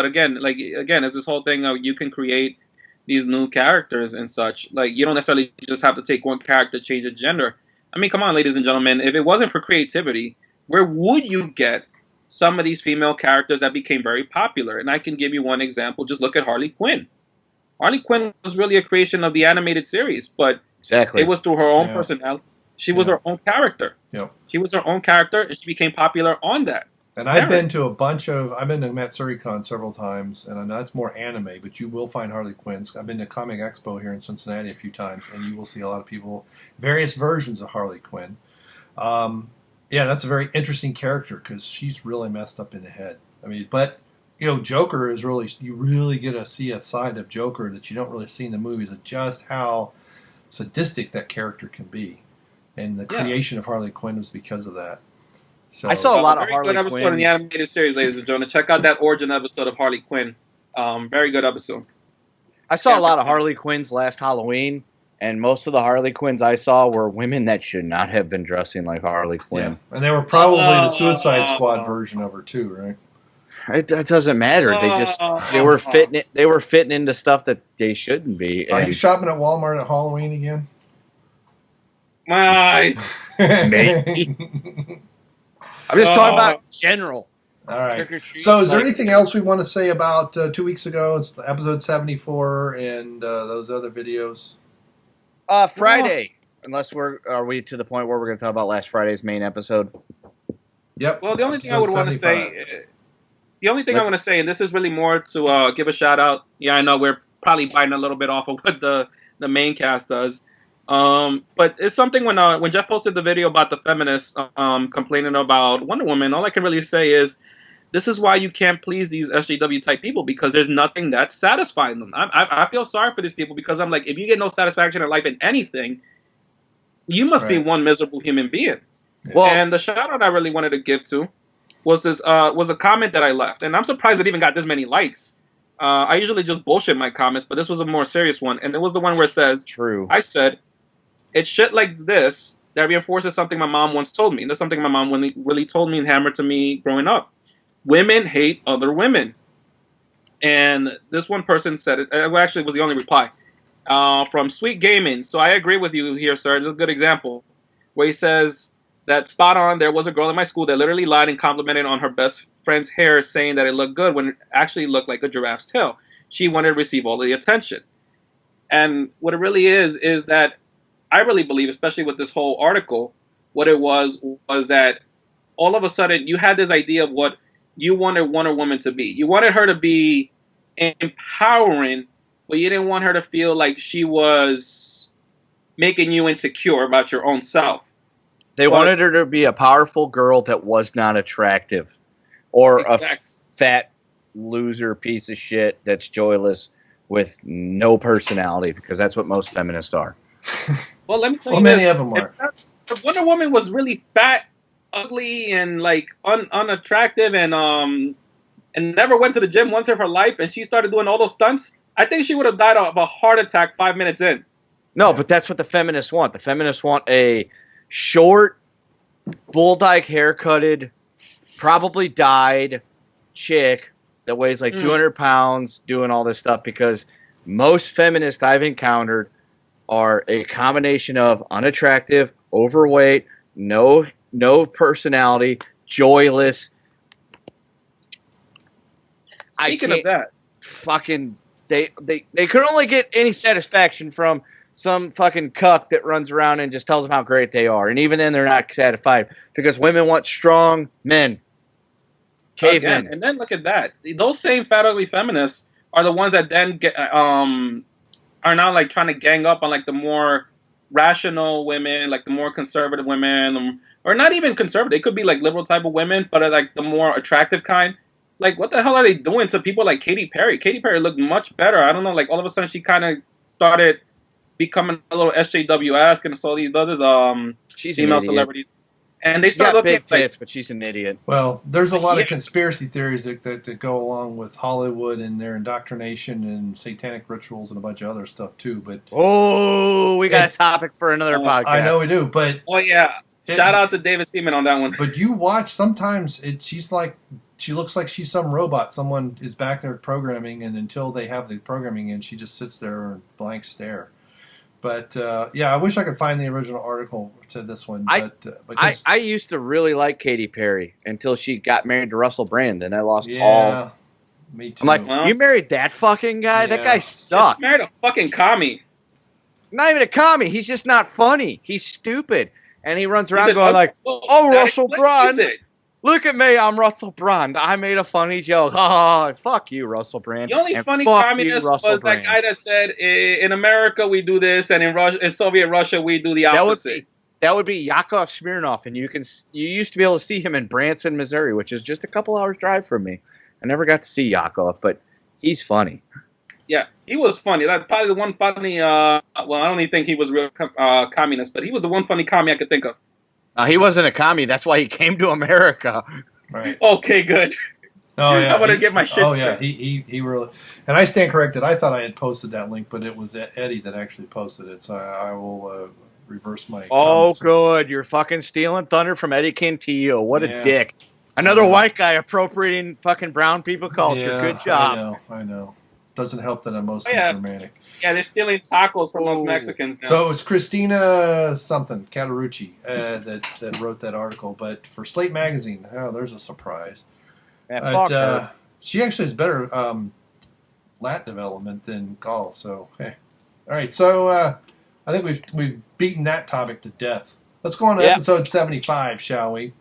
again, it's this whole thing of you can create these new characters and such. Like, you don't necessarily just have to take one character, change the gender. I mean, come on, ladies and gentlemen, if it wasn't for creativity, where would you get some of these female characters that became very popular? And I can give you one example. Just look at Harley Quinn. Harley Quinn was really a creation of the animated series, but it was through her own personality. She was her own character. Yep. She was her own character, and she became popular on that. And I've been to I've been to Matsuricon several times, and I know that's more anime, but you will find Harley Quinns. I've been to Comic Expo here in Cincinnati a few times, and you will see a lot of people, various versions of Harley Quinn. Yeah, that's a very interesting character because she's really messed up in the head. I mean, but Joker is really, you really get to see a side of Joker that you don't really see in the movies of just how sadistic that character can be, and the creation of Harley Quinn was because of that. So I saw a lot of very Harley good episode Quinn in the animated series, ladies and gentlemen. Check out that origin episode of Harley Quinn. Very good episode. I saw a lot of Harley Quinns last Halloween, and most of the Harley Quinns I saw were women that should not have been dressing like Harley Quinn. Yeah. And they were probably the Suicide Squad version of her too, right? It doesn't matter. They were fitting it. They were fitting into stuff that they shouldn't be. Are you shopping at Walmart at Halloween again? My eyes. Maybe. I'm just talking about general. All right. So is there anything else we want to say about 2 weeks ago? It's episode 74 and those other videos. Friday. Unless are we to the point where we're going to talk about last Friday's main episode? Yep. Well, the only thing I would want to say, I want to say, and this is really more to give a shout out. Yeah, I know we're probably biting a little bit off of what the main cast does. But it's something when Jeff posted the video about the feminists complaining about Wonder Woman, all I can really say is this is why you can't please these SJW type people, because there's nothing that's satisfying them. I feel sorry for these people, because I'm like, if you get no satisfaction in life in anything, you must be one miserable human being. Well, and the shout out I really wanted to give to was a comment that I left, and I'm surprised it even got this many likes. I usually just bullshit my comments, but this was a more serious one, and it was the one where it says, "True." I said, "It's shit like this that reinforces something my mom once told me. And that's something my mom really told me and hammered to me growing up. Women hate other women." And this one person said it. Well, actually, it was the only reply from Sweet Gaming. So I agree with you here, sir. It's a good example where he says that spot on. There was a girl in my school that literally lied and complimented on her best friend's hair, saying that it looked good when it actually looked like a giraffe's tail. She wanted to receive all the attention. And what it really is that I really believe, especially with this whole article, what it was that all of a sudden you had this idea of what you wanted Wonder Woman to be. You wanted her to be empowering, but you didn't want her to feel like she was making you insecure about your own self. They wanted her to be a powerful girl that was not attractive, or a fat loser piece of shit that's joyless with no personality, because that's what most feminists are. Well, let me tell you many of them are. If Wonder Woman was really fat, ugly, and like unattractive, and never went to the gym once in her life, and she started doing all those stunts, I think she would have died of a heart attack 5 minutes in. No, but that's what the feminists want. The feminists want a short, bull-dyke haircutted, probably dyed chick that weighs like 200 pounds doing all this stuff, because most feminists I've encountered are a combination of unattractive, overweight, no personality, joyless. Speaking of that, fucking they could only get any satisfaction from some fucking cuck that runs around and just tells them how great they are, and even then they're not satisfied, because women want strong men, cavemen. And then look at that; those same fat ugly feminists are the ones that then get are now like trying to gang up on like the more rational women, like the more conservative women, or not even conservative. They could be like liberal type of women, but are like the more attractive kind. Like, what the hell are they doing to people like Katy Perry? Katy Perry looked much better. I don't know. Like, all of a sudden, she kind of started becoming a little SJW-esque, and so these others female celebrities. And they start looking big tits, but she's an idiot. Well, there's a lot of conspiracy theories that go along with Hollywood and their indoctrination and satanic rituals and a bunch of other stuff too. But we got a topic for another podcast. I know we do, but shout out to David Seaman on that one. But you watch sometimes she looks like she's some robot. Someone is back there programming, and until they have the programming in, she just sits there in blank stare. But I wish I could find the original article to this one. I used to really like Katy Perry until she got married to Russell Brand, and I lost all. Yeah, me too. I'm like, you married that fucking guy? Yeah. That guy sucks. You married a fucking commie. Not even a commie. He's just not funny. He's stupid, and he runs around going like, "Oh, Russell Brand. Look at me, I'm Russell Brand. I made a funny joke. Oh, fuck you, Russell Brand." The only funny communist was that guy that said, "In America we do this, and in Soviet Russia we do the opposite." that would be Yakov Smirnoff, and you used to be able to see him in Branson, Missouri, which is just a couple hours drive from me. I never got to see Yakov, but he's funny. Yeah, he was funny. That's probably the one funny. Well, I don't even think he was real communist, but he was the one funny commie I could think of. He wasn't a commie. That's why he came to America. Right. Okay, good. Oh yeah. I want to get my shit. Oh yeah. He really. And I stand corrected. I thought I had posted that link, but it was Eddie that actually posted it. So I will reverse my. Oh, good. You're fucking stealing thunder from Eddie Cantillo. What a dick. Another white guy appropriating fucking brown people culture. Yeah, good job. I know. Doesn't help that I'm mostly Germanic. Yeah, they're stealing tacos from those Mexicans now. So it was Christina something, Catarucci, that wrote that article. But for Slate Magazine, there's a surprise. Yeah, she actually has better Latin development than Gaul. So, hey. All right, so I think we've beaten that topic to death. Let's go on to episode 75, shall we?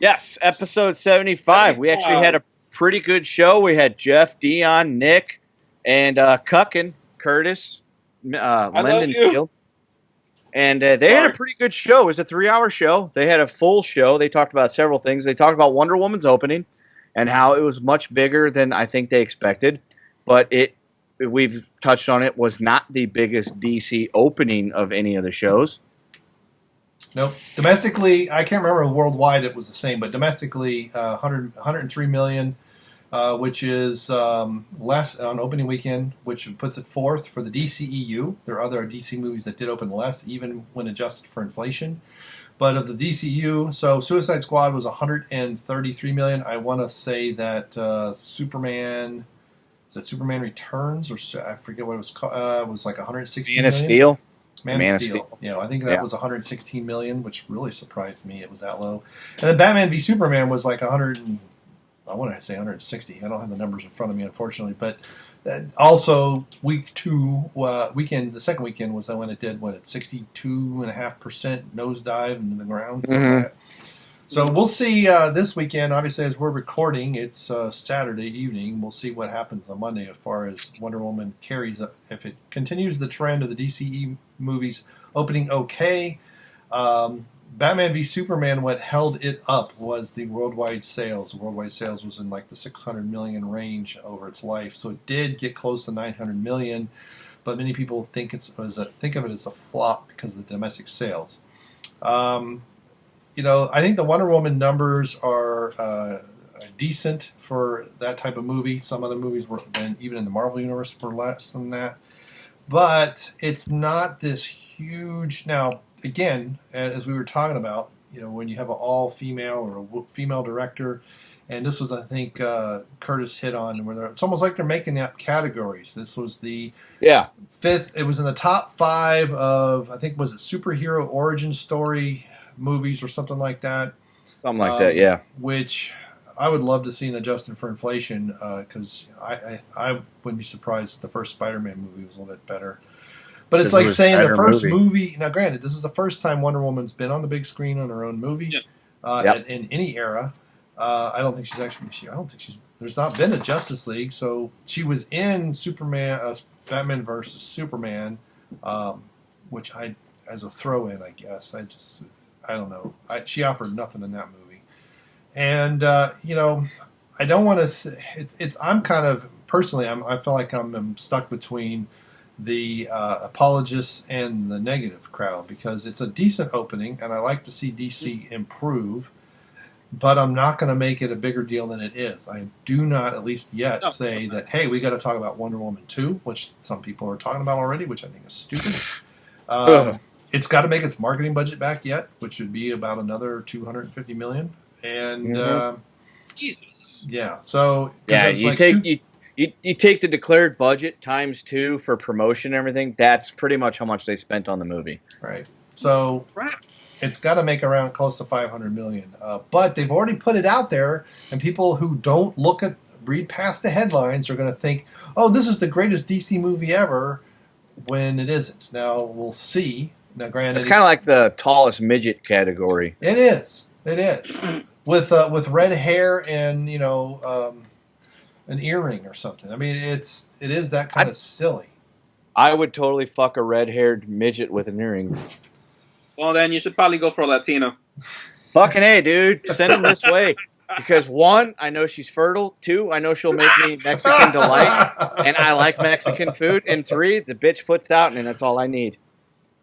Yes, episode 75. We actually had a pretty good show. We had Jeff, Dion, Nick, and Cuckin, Curtis, Lyndon Field. And they had a pretty good show. It was a 3-hour show. They had a full show. They talked about several things. They talked about Wonder Woman's opening and how it was much bigger than I think they expected. But we've touched on it, was not the biggest DC opening of any of the shows. Nope. Domestically, I can't remember. Worldwide, it was the same, but domestically, 103 million, which is less on opening weekend, which puts it fourth for the DCEU. There are other DC movies that did open less, even when adjusted for inflation. But of the DCU, so Suicide Squad was 133 million. I want to say that Superman, is that Superman Returns, or I forget what it was called. It was like 160 million. Man of Steel. Man of Steel. Yeah, I think that was 116 million, which really surprised me. It was that low. And then Batman v Superman was like 100. I want to say 160. I don't have the numbers in front of me, unfortunately. But also, the second weekend was when it did 62.5% nosedive into the ground. Mm-hmm. So we'll see this weekend. Obviously, as we're recording, it's Saturday evening. We'll see what happens on Monday as far as Wonder Woman carries. If it continues the trend of the DCE movies opening okay. Batman v Superman, what held it up was the worldwide sales. Worldwide sales was in like the 600 million range over its life. So it did get close to 900 million, but many people think of it as a flop because of the domestic sales. I think the Wonder Woman numbers are decent for that type of movie. Some other movies even in the Marvel Universe, were less than that. But it's not this huge. Now, again, as we were talking about, when you have an all-female or a female director, and this was, I think, Curtis hit on, where it's almost like they're making up categories. This was the fifth. It was in the top 5 of, I think, was it superhero origin story movies or something like that. Something like that, yeah. Which I would love to see adjusted for inflation, because I wouldn't be surprised if the first Spider-Man movie was a little bit better. But it's like saying the first movie. Now, granted, this is the first time Wonder Woman's been on the big screen on her own movie in any era. I don't think she's actually. I don't think she's. There's not been a Justice League, so she was in Batman versus Superman, which as a throw-in, I guess. I don't know. She offered nothing in that movie, and I don't want to say it's. I'm kind of personally. I feel like I'm stuck between the apologists and the negative crowd, because it's a decent opening, and I like to see DC improve. But I'm not going to make it a bigger deal than it is. I do not, at least yet, say that, hey, we got to talk about Wonder Woman 2, which some people are talking about already, which I think is stupid. It's got to make its marketing budget back yet, which would be about another $250 million. And Jesus, yeah. So you take the declared budget times 2 for promotion and everything. That's pretty much how much they spent on the movie. Right. So it's got to make around close to $500 million. But they've already put it out there, and people who don't read past the headlines are going to think, oh, this is the greatest DC movie ever, when it isn't. Now, we'll see. Now, granted, it's kind of like the tallest midget category. It is. With red hair and, an earring or something. I mean, it is that kind of silly. I would totally fuck a red-haired midget with an earring. Well, then you should probably go for a Latino. Fucking A, dude. Send him this way. Because 1, I know she's fertile. 2, I know she'll make me Mexican delight. And I like Mexican food. And 3, the bitch puts out, and that's all I need.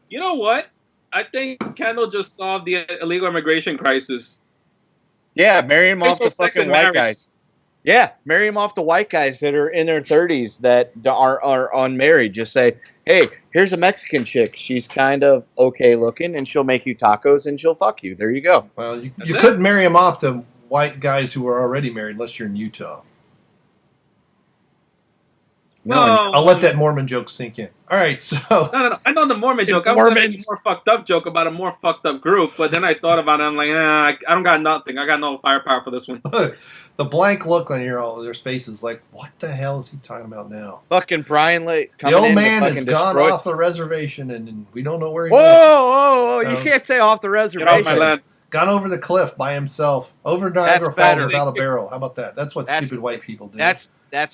You know what? I think Kendall just solved the illegal immigration crisis. Yeah, marry him off the fucking white guys. Yeah, marry him off the white guys that are in their 30s that are unmarried. Just say, hey, here's a Mexican chick. She's kind of okay looking, and she'll make you tacos, and she'll fuck you. There you go. Well, you couldn't marry him off to white guys who are already married unless you're in Utah. No, I'll let that Mormon joke sink in. All right, so no. I know the Mormon joke. I was going to make a more fucked up joke about a more fucked up group, but then I thought about it. I'm like, I don't got nothing. I got no firepower for this one. The blank look on all their faces, like, what the hell is he talking about now? Fucking Brian Lake. The old man has gone off the reservation, and we don't know where he went. Whoa! You can't say off the reservation. Get off my land. Gone over the cliff by himself, over Niagara Falls without a barrel. How about that? That's what stupid white people do. That's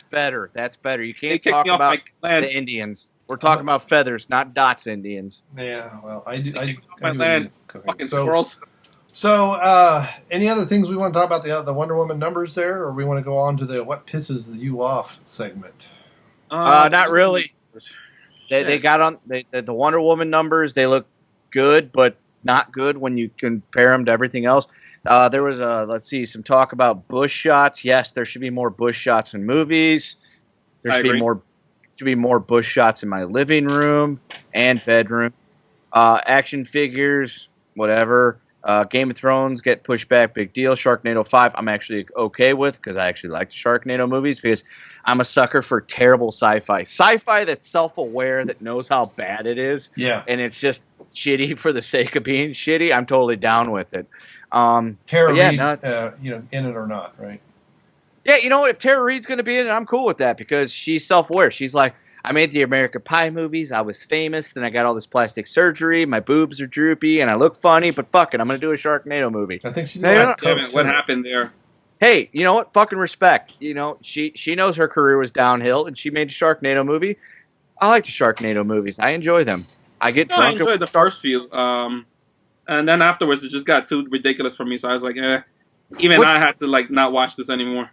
better. That's better. You can't talk about the Indians. We're talking about feathers, not dots Indians. Yeah, well, I do. My land. Fucking squirrels. So, any other things we want to talk about the Wonder Woman numbers there, or we want to go on to the what pisses you off segment? Not really. They got on the Wonder Woman numbers. They look good, but not good when you compare them to everything else. There was some talk about bush shots. Yes, there should be more bush shots in movies. There should be more bush shots in my living room and bedroom. Action figures, whatever. Game of Thrones get pushed back, big deal. Sharknado 5, I'm actually okay with because I actually like the Sharknado movies because I'm a sucker for terrible sci-fi. Sci-fi that's self-aware, that knows how bad it is. Yeah. And it's just shitty for the sake of being shitty. I'm totally down with it. Tara Reid, in it or not, right? Yeah, if Tara Reid's going to be in it, I'm cool with that because she's self-aware. She's like, I made the American Pie movies. I was famous. Then I got all this plastic surgery. My boobs are droopy, and I look funny. But fuck it, I'm going to do a Sharknado movie. I think she's what happened there? Hey, you know what? Fucking respect. She knows her career was downhill, and she made a Sharknado movie. I like the Sharknado movies. I enjoy them. I get drunk. I enjoyed the first few. And then afterwards, it just got too ridiculous for me. So I was like, even I had to not watch this anymore.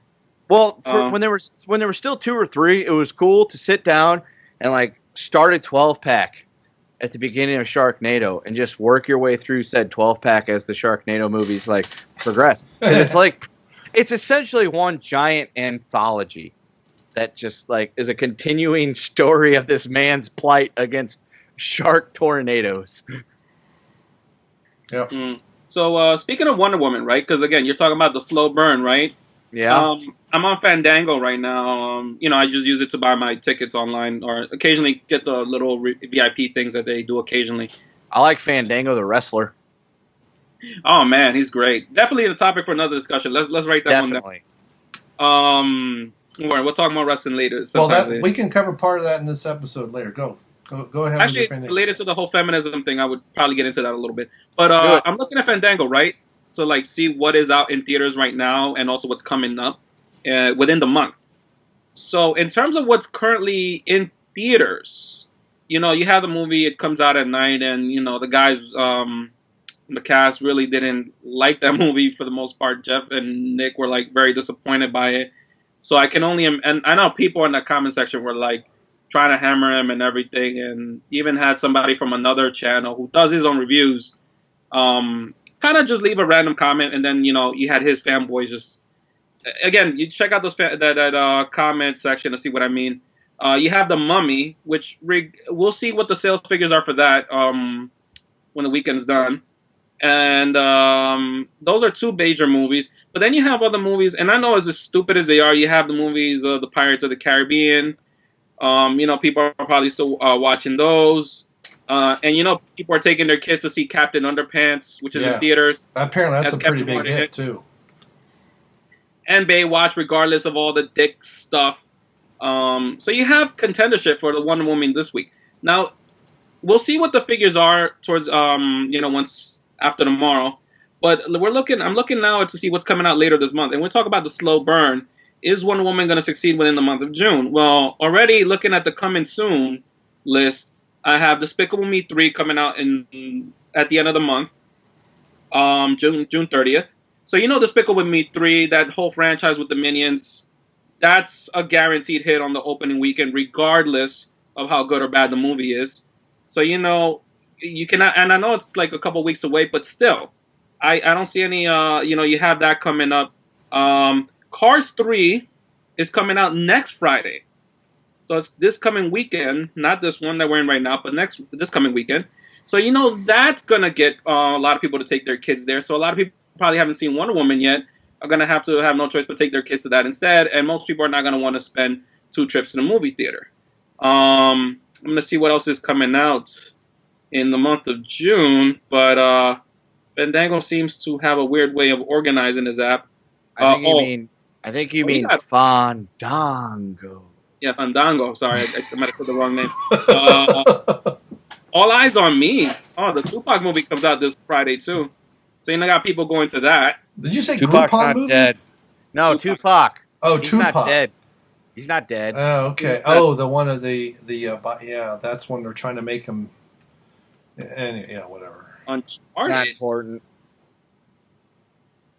Well, when there were still 2 or 3, it was cool to sit down and start a 12-pack at the beginning of Sharknado and just work your way through said 12-pack as the Sharknado movies progress. And it's essentially one giant anthology that just is a continuing story of this man's plight against shark tornadoes. Yep. So speaking of Wonder Woman, right? Because again, you're talking about the slow burn, right? Yeah. I'm on Fandango right now. I just use it to buy my tickets online or occasionally get the little VIP things that they do occasionally. I like Fandango the wrestler. Oh man, he's great. Definitely a topic for another discussion. Let's write that one down. We'll talk more wrestling later. We can cover part of that in this episode later. Go ahead. Actually, related to the whole feminism thing, I would probably get into that a little bit. But I'm looking at Fandango, right? So see what is out in theaters right now and also what's coming up within the month. So in terms of what's currently in theaters, you have the movie, it comes out at night, and the guys, the cast really didn't like that movie for the most part. Jeff and Nick were very disappointed by it. So I can only, and I know people in the comment section were trying to hammer him and everything, and even had somebody from another channel who does his own reviews kind of just leave a random comment, and then you had his fanboys just again. You check out that comment section to see what I mean. You have The Mummy, which we'll see what the sales figures are for that when the weekend's done, and those are 2 major movies. But then you have other movies, and I know as stupid as they are, you have the movies The Pirates of the Caribbean. People are probably still watching those. And people are taking their kids to see Captain Underpants, which is in theaters. Apparently, that's a pretty big hit too. And Baywatch, regardless of all the dick stuff. So you have contendership for the Wonder Woman this week. Now, we'll see what the figures are towards once after tomorrow. But I'm looking now to see what's coming out later this month, and we'll talk about the slow burn. Is Wonder Woman going to succeed within the month of June? Well, already looking at the coming soon list. I have Despicable Me 3 coming out at the end of the month, June 30th. So Despicable Me 3, that whole franchise with the Minions, that's a guaranteed hit on the opening weekend, regardless of how good or bad the movie is. So you cannot, and I know it's like a couple weeks away, but still, I don't see any. You have that coming up. Cars 3 is coming out next Friday, so it's this coming weekend, not this one that we're in right now, but this coming weekend. So that's gonna get a lot of people to take their kids there. So a lot of people probably haven't seen Wonder Woman yet are gonna have no choice but take their kids to that instead, and most people are not gonna want to spend 2 trips to the movie theater. I'm gonna see what else is coming out in the month of June, but Fandango seems to have a weird way of organizing his app. I think you mean Fandango. Yeah, Fandango. Sorry, I might have put the wrong name. All Eyes on Me. Oh, the Tupac movie comes out this Friday too. So I got people going to that. Did you say Tupac's Groupon not movie? dead. No, Tupac. Oh, He's Tupac. not dead. He's not dead. Oh, okay. Oh, the one of the yeah, that's when they're trying to make him. And yeah, whatever. Uncharted. Not important.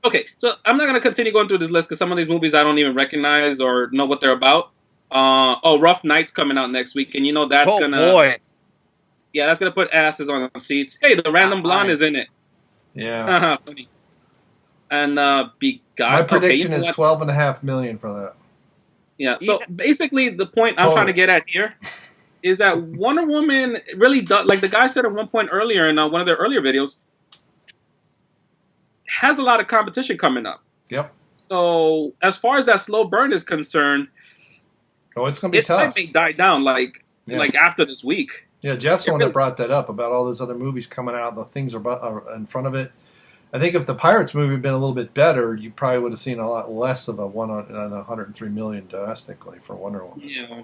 Okay, so I'm not going to continue going through this list because some of these movies I don't even recognize or know what they're about. Rough Night's coming out next week, and that's boy. Yeah, that's gonna put asses on the seats. Hey, the Random Blonde is in it. Yeah. Funny. And Beguiled. My prediction is 12.5 million for that. Yeah. So basically, the point I'm trying to get at here is that Wonder Woman really does, like the guy said at one point earlier in one of their earlier videos, has a lot of competition coming up. Yep. So as far as that slow burn is concerned, it's gonna be tough. It might die down like after this week. Yeah, Jeff's the one that brought that up about all those other movies coming out. The things are in front of it. I think if the Pirates movie had been a little bit better, you probably would have seen a lot less of a 103 million domestically for Wonder Woman. Yeah.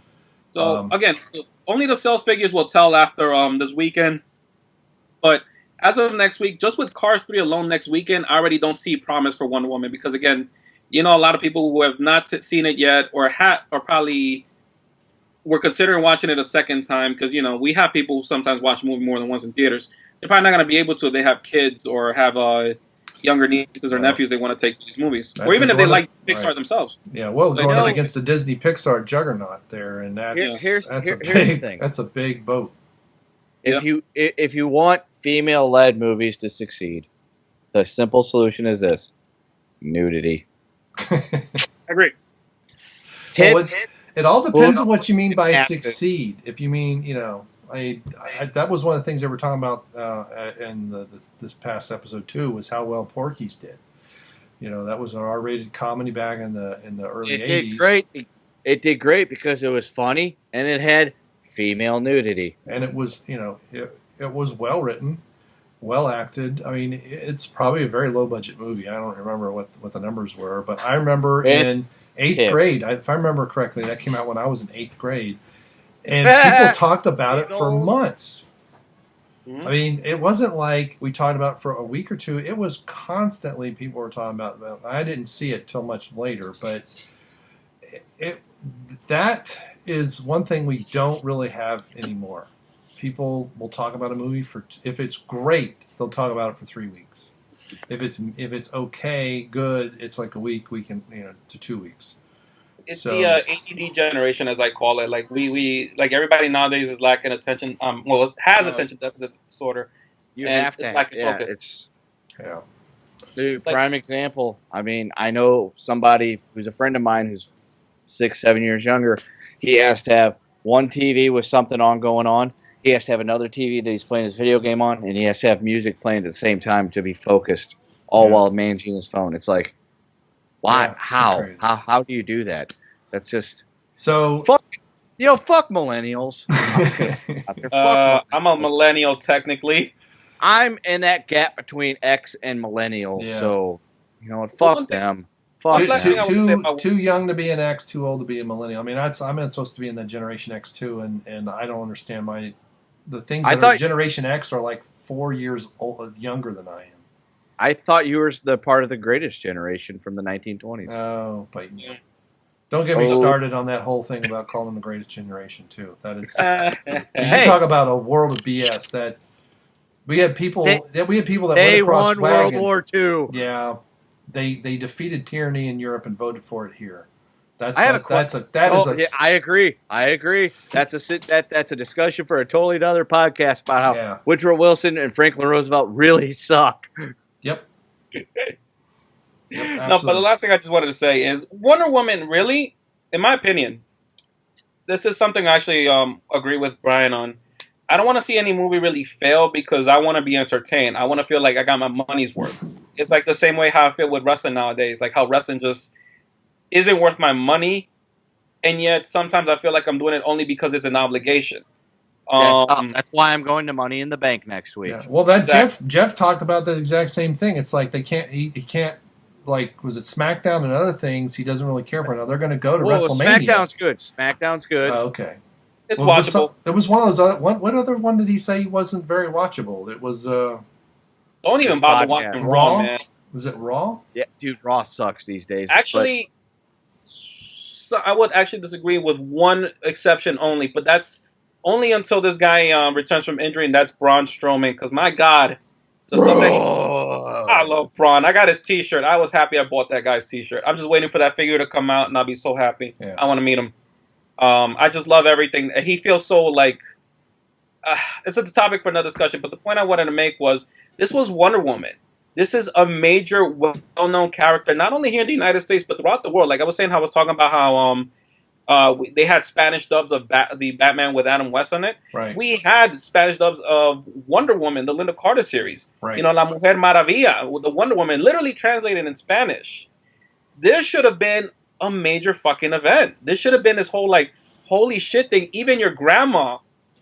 So again, only the sales figures will tell after this weekend. But as of next week, just with Cars 3 alone next weekend, I already don't see promise for Wonder Woman because again, a lot of people who have not seen it yet or probably were considering watching it a second time because we have people who sometimes watch a movie more than once in theaters. They're probably not going to be able to if they have kids or have younger nieces or nephews they want to take to these movies, or even if they like Pixar themselves. Yeah, well, going up against the Disney Pixar juggernaut there, and here's the thing. That's a big boat. If you want female-led movies to succeed, the simple solution is this: nudity. I agree. It all depends on what you mean by succeed. If you mean, that was one of the things they were talking about in this past episode too, was how well Porky's did. That was an R-rated comedy back in the early 80s. It did great. It did great because it was funny and it had female nudity. And it was, it was well written, well acted. I mean, it's probably a very low budget movie. I don't remember what the numbers were, but I remember in 8th grade, if I remember correctly, that came out when I was in 8th grade. And people talked about it for months. Mm-hmm. I mean, it wasn't like we talked about it for a week or two. It was constantly people were talking about it. I didn't see it till much later, but that is one thing we don't really have anymore. People will talk about a movie if it's great, they'll talk about it for 3 weeks. If it's okay, good, it's like a week, to 2 weeks. It's the ADD generation, as I call it. Like we like everybody nowadays is lacking attention. Has attention deficit disorder. You have to lacking focus. Dude, prime example. I mean, I know somebody who's a friend of mine who's 6-7 years younger. He has to have one TV with something going on. He has to have another TV that he's playing his video game on, and he has to have music playing at the same time to be focused, all while managing his phone. It's like, why? Yeah, how do you do that? That's just fuck millennials. I'm a millennial technically. I'm in that gap between X and millennial, so fuck them. Too young to be an X, too old to be a millennial. I mean, I'm supposed to be in the Generation X too, and I don't understand the things that are Generation X are like 4 years younger than I am. I thought you were the part of the greatest generation from the 1920s. Oh, but don't get me started on that whole thing about calling them the greatest generation too. That is, you talk about a world of BS. That We had people. We had people that they went across won wagons. World War II. Yeah, they defeated tyranny in Europe and voted for it here. I agree. That's a discussion for a totally another podcast about how Woodrow Wilson and Franklin Roosevelt really suck. Yep. No, but the last thing I just wanted to say is Wonder Woman really, in my opinion, this is something I actually agree with Brian on. I don't want to see any movie really fail because I want to be entertained. I want to feel like I got my money's worth. It's like the same way how I feel with wrestling nowadays, like how wrestling just isn't worth my money, and yet sometimes I feel like I'm doing it only because it's an obligation. That's why I'm going to Money in the Bank next week. Yeah. Well, that Jeff talked about the exact same thing. It's like he can't, like, was it SmackDown and other things he doesn't really care for now. They're going to go to WrestleMania. SmackDown's good. Oh, okay. It's watchable. There was one of those other, what other one did he say he wasn't very watchable? It was don't even bother watching Raw, man. Was it Raw? Yeah, dude, Raw sucks these days. Actually, I would actually disagree with one exception only, but that's only until this guy returns from injury, and that's Braun Strowman. Because my God, I love Braun. I got his T-shirt. I was happy I bought that guy's T-shirt. I'm just waiting for that figure to come out, and I'll be so happy. Yeah. I want to meet him. I just love everything. He feels so like it's a topic for another discussion. But the point I wanted to make was this was Wonder Woman. This is a major, well-known character, not only here in the United States, but throughout the world. Like I was saying, I was talking about how they had Spanish dubs of the Batman with Adam West on it. Right. We had Spanish dubs of Wonder Woman, the Linda Carter series. Right. You know, La Mujer Maravilla, the Wonder Woman, literally translated in Spanish. This should have been a major fucking event. This should have been this whole, like, holy shit thing. Even your grandma,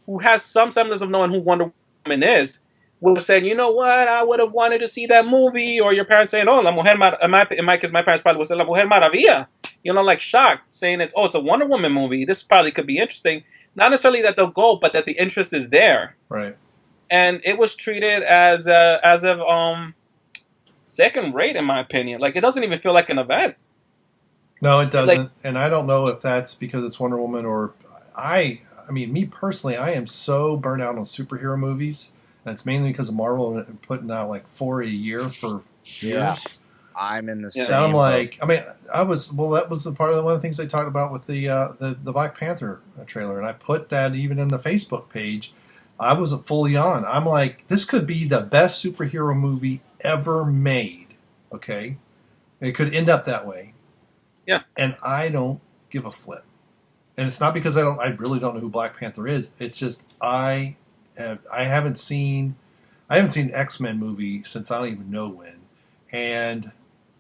who has some semblance of knowing who Wonder Woman is, would have said, you know what, I would have wanted to see that movie. Or your parents saying, oh, La Mujer Maravilla. In my case, my parents probably would say La Mujer Maravilla. You know, like shocked, saying it's a Wonder Woman movie. This probably could be interesting. Not necessarily that they'll go, but that the interest is there. Right. And it was treated as of second rate, in my opinion. Like, it doesn't even feel like an event. No, it doesn't. Like, and I don't know if that's because it's Wonder Woman or I mean, me personally, I am so burnt out on superhero movies. And it's mainly because of Marvel putting out like 4 a year for years. Yeah. I'm in the same. And I'm like, I mean, that was the part of one of the things they talked about with the Black Panther trailer, and I put that even in the Facebook page. I wasn't fully on. I'm like, this could be the best superhero movie ever made. Okay, it could end up that way. Yeah, and I don't give a flip. And it's not because I really don't know who Black Panther is. It's just I haven't seen X-Men movie since I don't even know when, and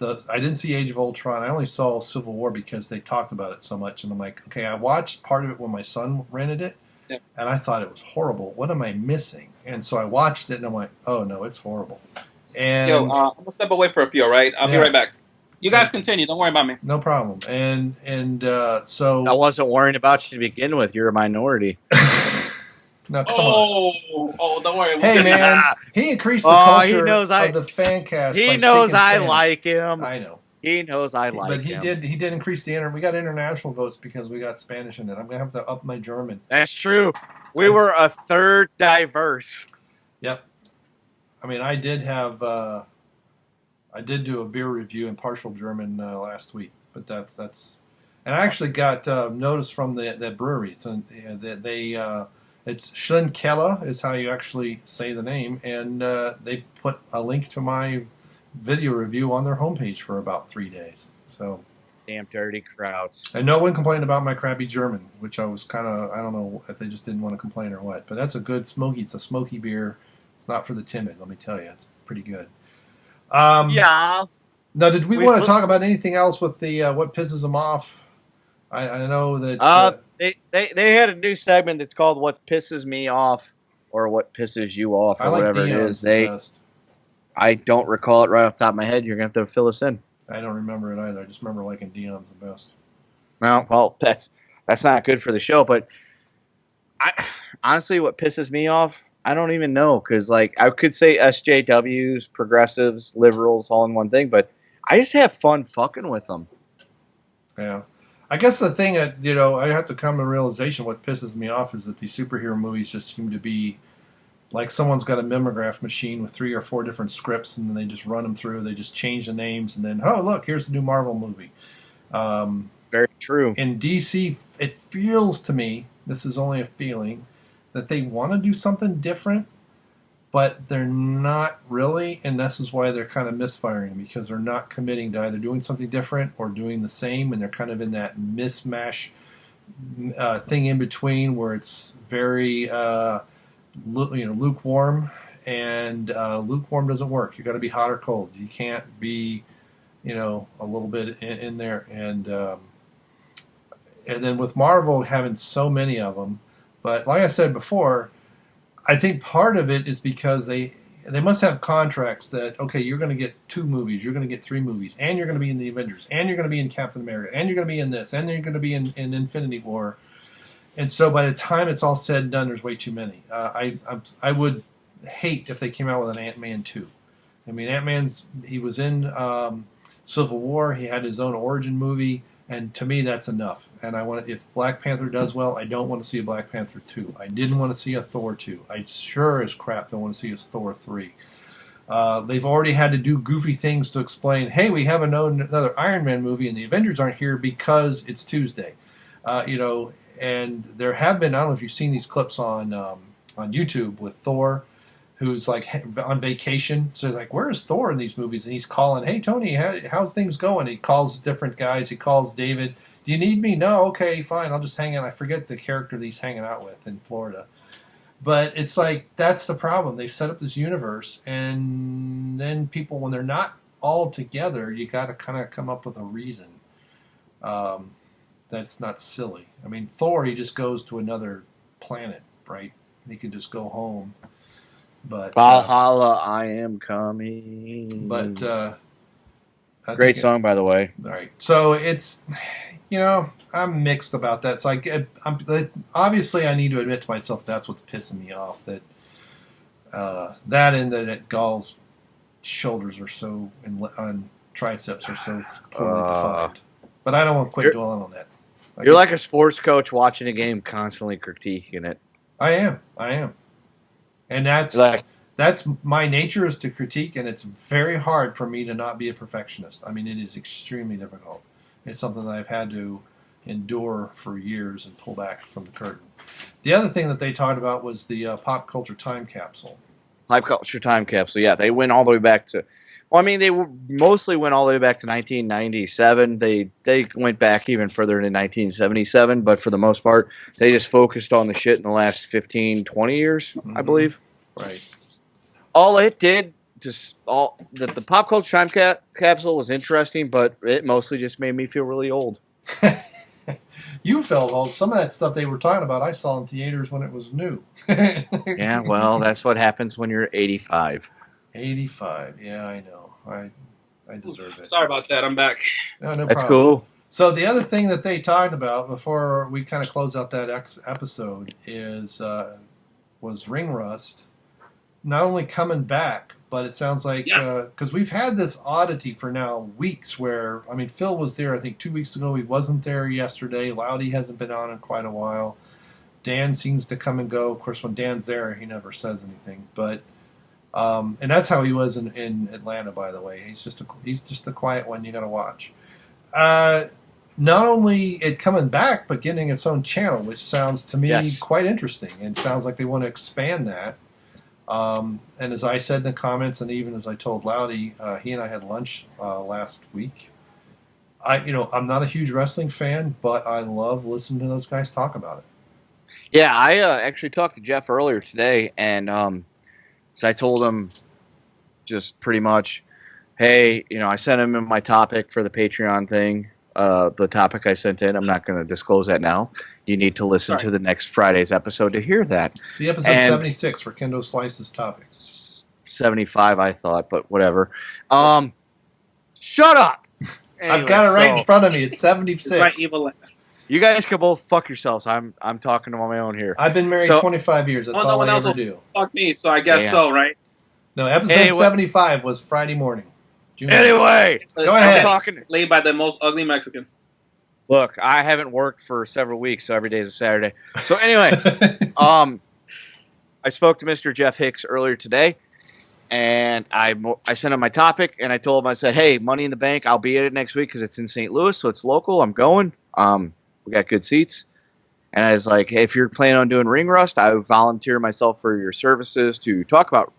I didn't see Age of Ultron. I only saw Civil War because they talked about it so much, and I'm like, okay, I watched part of it when my son rented it, and I thought it was horrible. What am I missing? And so I watched it, and I'm like, oh no, it's horrible. And I'm gonna step away for a few, all right? I'll be right back. You guys continue. Don't worry about me. No problem. And so I wasn't worrying about you to begin with. You're a minority. Now, come on. Don't worry. Hey, man, he increased the culture of the Fancast. He knows I like him. I know. He knows I like him. But he did increase the we got international votes because we got Spanish in it. I'm going to have to up my German. That's true. We were a third diverse. Yep. I mean, I did do a beer review in partial German last week, but that's and I actually got notice from the brewery. So it's Schlenkella is how you actually say the name, and they put a link to my video review on their homepage for about 3 days. So damn dirty crowds. And no one complained about my crappy German, which I was kind of, I don't know if they just didn't want to complain or what. But that's a good smoky. It's a smoky beer. It's not for the timid, let me tell you. It's pretty good. Yeah. Now, did we want to talk about anything else with the what pisses them off? I know that they had a new segment that's called "What Pisses Me Off" or "What Pisses You Off" or whatever it is. I don't recall it right off the top of my head. You're gonna have to fill us in. I don't remember it either. I just remember liking Dion's the best. No, well, that's not good for the show. But honestly, what pisses me off, I don't even know, because like I could say SJWs, progressives, liberals, all in one thing, but I just have fun fucking with them. Yeah. I guess the thing that, I have to come to realization what pisses me off is that these superhero movies just seem to be like someone's got a mimeograph machine with 3 or 4 different scripts, and then they just run them through. They just change the names, and then, oh, look, here's the new Marvel movie. Very true. In DC, it feels to me, this is only a feeling, that they want to do something different, but they're not really, and this is why they're kind of misfiring, because they're not committing to either doing something different or doing the same, and they're kind of in that mismatch thing in between where it's very lukewarm, and lukewarm doesn't work. You got to be hot or cold. You can't be a little bit in there, and then with Marvel having so many of them, but like I said before, I think part of it is because they must have contracts that, okay, you're going to get 2 movies, you're going to get 3 movies, and you're going to be in the Avengers, and you're going to be in Captain America, and you're going to be in this, and then you're going to be in Infinity War. And so by the time it's all said and done, there's way too many. I would hate if they came out with an Ant-Man 2. I mean, he was in Civil War, he had his own origin movie, and to me that's enough. And if Black Panther does well, I don't want to see a Black Panther 2. I didn't want to see a Thor 2. I sure as crap don't want to see a Thor 3. They've already had to do goofy things to explain, hey, we have another Iron Man movie and the Avengers aren't here because it's Tuesday. And there have been, I don't know if you've seen these clips on YouTube with Thor, who's like on vacation. So like, where's Thor in these movies? And he's calling, hey, Tony, how's things going? He calls different guys. He calls David. Do you need me? No, okay, fine. I'll just hang out. I forget the character that he's hanging out with in Florida. But it's like, that's the problem. They've set up this universe, and then people, when they're not all together, you got to kind of come up with a reason. That's not silly. I mean, Thor, he just goes to another planet, right? He can just go home. But Valhalla, I am coming. But great song, by the way. All right, so it's I'm mixed about that. So obviously I need to admit to myself that's what's pissing me off. That that Gaul's shoulders are so on triceps are so poorly defined. But I don't want to quit dwelling on that. You're like a sports coach watching a game, constantly critiquing it. I am. And that's my nature, is to critique, and it's very hard for me to not be a perfectionist. I mean, it is extremely difficult. It's something that I've had to endure for years and pull back from the curtain. The other thing that they talked about was the pop culture time capsule. Pop culture time capsule, yeah. They went all the way back to... Well, I mean, they mostly went all the way back to 1997. They went back even further into 1977, but for the most part, they just focused on the shit in the last 15, 20 years, I believe. Right. All it did, the pop culture time capsule was interesting, but it mostly just made me feel really old. You felt old. Some of that stuff they were talking about, I saw in theaters when it was new. Yeah, well, that's what happens when you're 85. 85, yeah, I know. I deserve it. Sorry about that. I'm back. No problem. That's cool. So the other thing that they talked about before we kind of close out that episode was ring rust. Not only coming back, but it sounds like because we've had this oddity for now weeks. Where I mean, Phil was there I think 2 weeks ago. He wasn't there yesterday. Loudy hasn't been on in quite a while. Dan seems to come and go. Of course, when Dan's there, he never says anything, but. And that's how he was in Atlanta, by the way. He's just the quiet one you got to watch. Not only it coming back, but getting its own channel, which sounds to me quite interesting. And sounds like they want to expand that. And as I said in the comments, and even as I told Loudy, he and I had lunch last week. I'm not a huge wrestling fan, but I love listening to those guys talk about it. Yeah, I actually talked to Jeff earlier today, and so I told him just pretty much, hey, I sent him my topic for the Patreon thing. The topic I sent in, I'm not going to disclose that now. You need to listen to the next Friday's episode to hear that. See episode 76 for Kendo Slice's topic. 75, I thought, but whatever. Shut up! Anyway, I've got it right in front of me. It's 76. It's right, evil. You guys can both fuck yourselves. I'm talking on my own here. I've been married 25 years. That's all I ever do. Fuck me, so I guess so, right? No, episode 75 was Friday morning. Anyway, go ahead. Laid by the most ugly Mexican. Look, I haven't worked for several weeks, so every day is a Saturday. So anyway, I spoke to Mr. Jeff Hicks earlier today, and I sent him my topic, and I told him, I said, hey, Money in the Bank, I'll be at it next week because it's in St. Louis, so it's local. I'm going. We got good seats. And I was like, hey, if you're planning on doing Ring Rust, I would volunteer myself for your services to talk about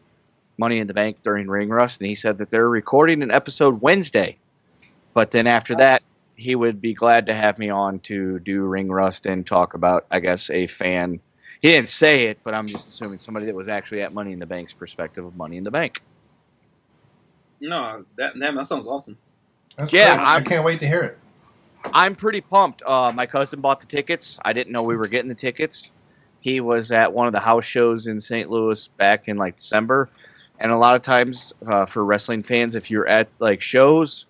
Money in the Bank during Ring Rust. And he said that they're recording an episode Wednesday. But then after that, he would be glad to have me on to do Ring Rust and talk about, I guess, a fan. He didn't say it, but I'm just assuming somebody that was actually at Money in the Bank's perspective of Money in the Bank. No, that sounds awesome. That's great. I can't wait to hear it. I'm pretty pumped. My cousin bought the tickets. I didn't know we were getting the tickets. He was at one of the house shows in St. Louis back in like December. And a lot of times for wrestling fans, if you're at like shows,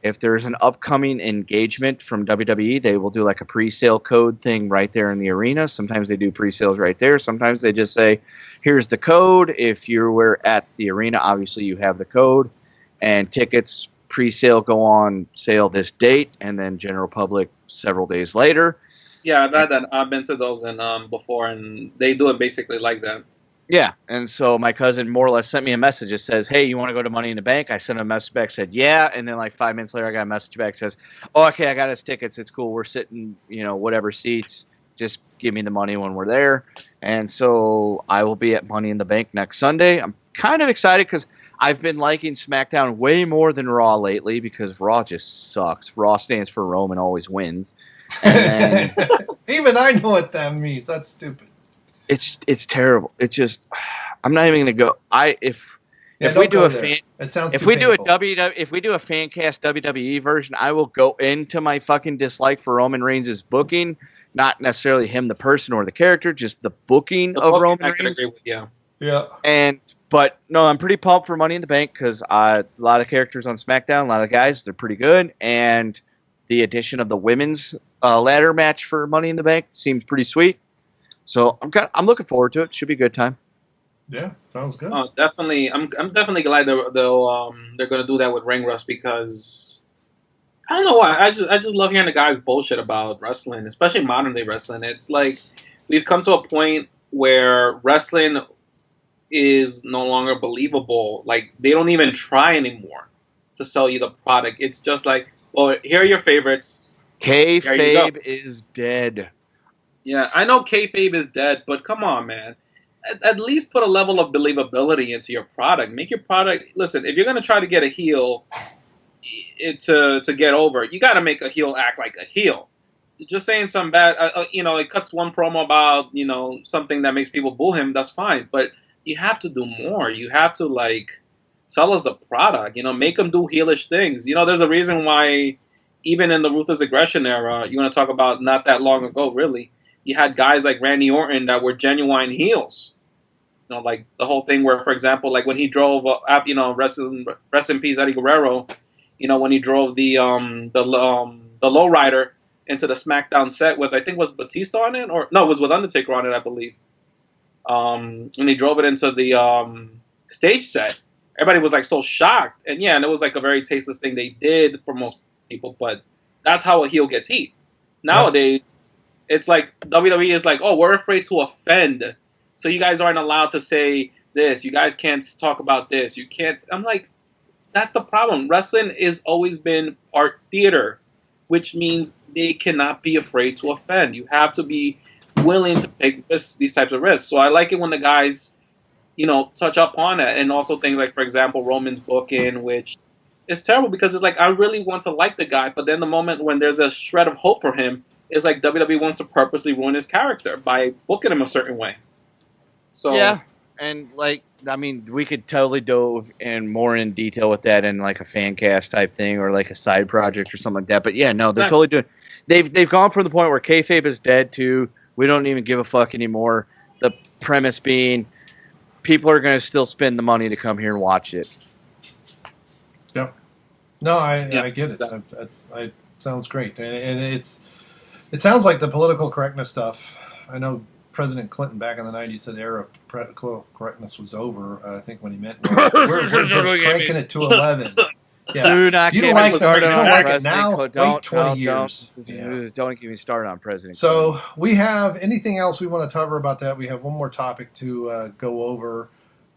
if there's an upcoming engagement from WWE, they will do like a pre-sale code thing right there in the arena. Sometimes they do pre-sales right there. Sometimes they just say, here's the code. If you were at the arena, obviously you have the code. And tickets pre-sale go on sale this date, and then general public several days later. Yeah, I've been to those before, and they do it basically like that. Yeah, and so my cousin more or less sent me a message that says, hey, you want to go to Money in the Bank? I sent him a message back, said, yeah, and then like 5 minutes later I got a message back that says, oh, okay, I got his tickets, it's cool, we're sitting, whatever seats, just give me the money when we're there. And so I will be at Money in the Bank next Sunday. I'm kind of excited because I've been liking SmackDown way more than Raw lately because Raw just sucks. Raw stands for Roman always wins. And then, even I know what that means. That's stupid. It's terrible. It's just I'm not even going to go. If we do a fan, it sounds if too we painful. if we do a Fancast WWE version, I will go into my fucking dislike for Roman Reigns' booking, not necessarily him the person or the character, just the booking of Roman Reigns. Agree with you. Yeah. But no, I'm pretty pumped for Money in the Bank because a lot of characters on SmackDown, a lot of guys, they're pretty good. And the addition of the women's ladder match for Money in the Bank seems pretty sweet. So I'm looking forward to it. Should be a good time. Yeah, sounds good. Definitely, I'm definitely glad they're going to do that with Ring Rust because I don't know why. I just love hearing the guys bullshit about wrestling, especially modern day wrestling. It's like we've come to a point where wrestling is no longer believable. Like they don't even try anymore to sell you the product. It's just like, well, here are your favorites. Kayfabe is dead. Yeah, I know kayfabe is dead, but come on, man. At least put a level of believability into your product. Make your product. Listen, if you're gonna try to get a heel to get over, you got to make a heel act like a heel. Just saying some bad, it cuts one promo about something that makes people boo him. That's fine, but you have to do more. You have to sell us a product. Make them do heelish things. There's a reason why even in the Ruthless Aggression era, you want to talk about not that long ago, really, you had guys like Randy Orton that were genuine heels. Like the whole thing where, for example, like when he drove, rest in peace, Eddie Guerrero. When he drove the lowrider into the SmackDown set with, I think, was Batista on it, or no, it was with Undertaker on it, I believe. When he drove it into the stage set, everybody was so shocked, and it was a very tasteless thing they did for most people, but that's how a heel gets heat. Nowadays, it's like WWE is oh, we're afraid to offend, so you guys aren't allowed to say this. You guys can't talk about this. You can't. I'm like, that's the problem. Wrestling has always been art theater, which means they cannot be afraid to offend. You have to be willing to take these types of risks. So I like it when the guys, touch up on it, and also things like, for example, Roman's booking, which is terrible because it's I really want to like the guy, but then the moment when there's a shred of hope for him, it's like WWE wants to purposely ruin his character by booking him a certain way. So yeah, and we could totally dove more in detail with that in a Fancast type thing or a side project or something like that. But yeah, no, they're totally doing. They've gone from the point where kayfabe is dead to we don't even give a fuck anymore. The premise being people are going to still spend the money to come here and watch it. Yep. No, I get it. It sounds great, and it sounds like the political correctness stuff. I know President Clinton back in the 90s said the era of political correctness was over. I think when he meant we're just cranking it to 11. Do not If you get don't me like them, started you don't on like it President now, Clinton. wait 20 years. Don't get me started on President So Clinton. we have anything else we want to cover about that? We have one more topic to go over.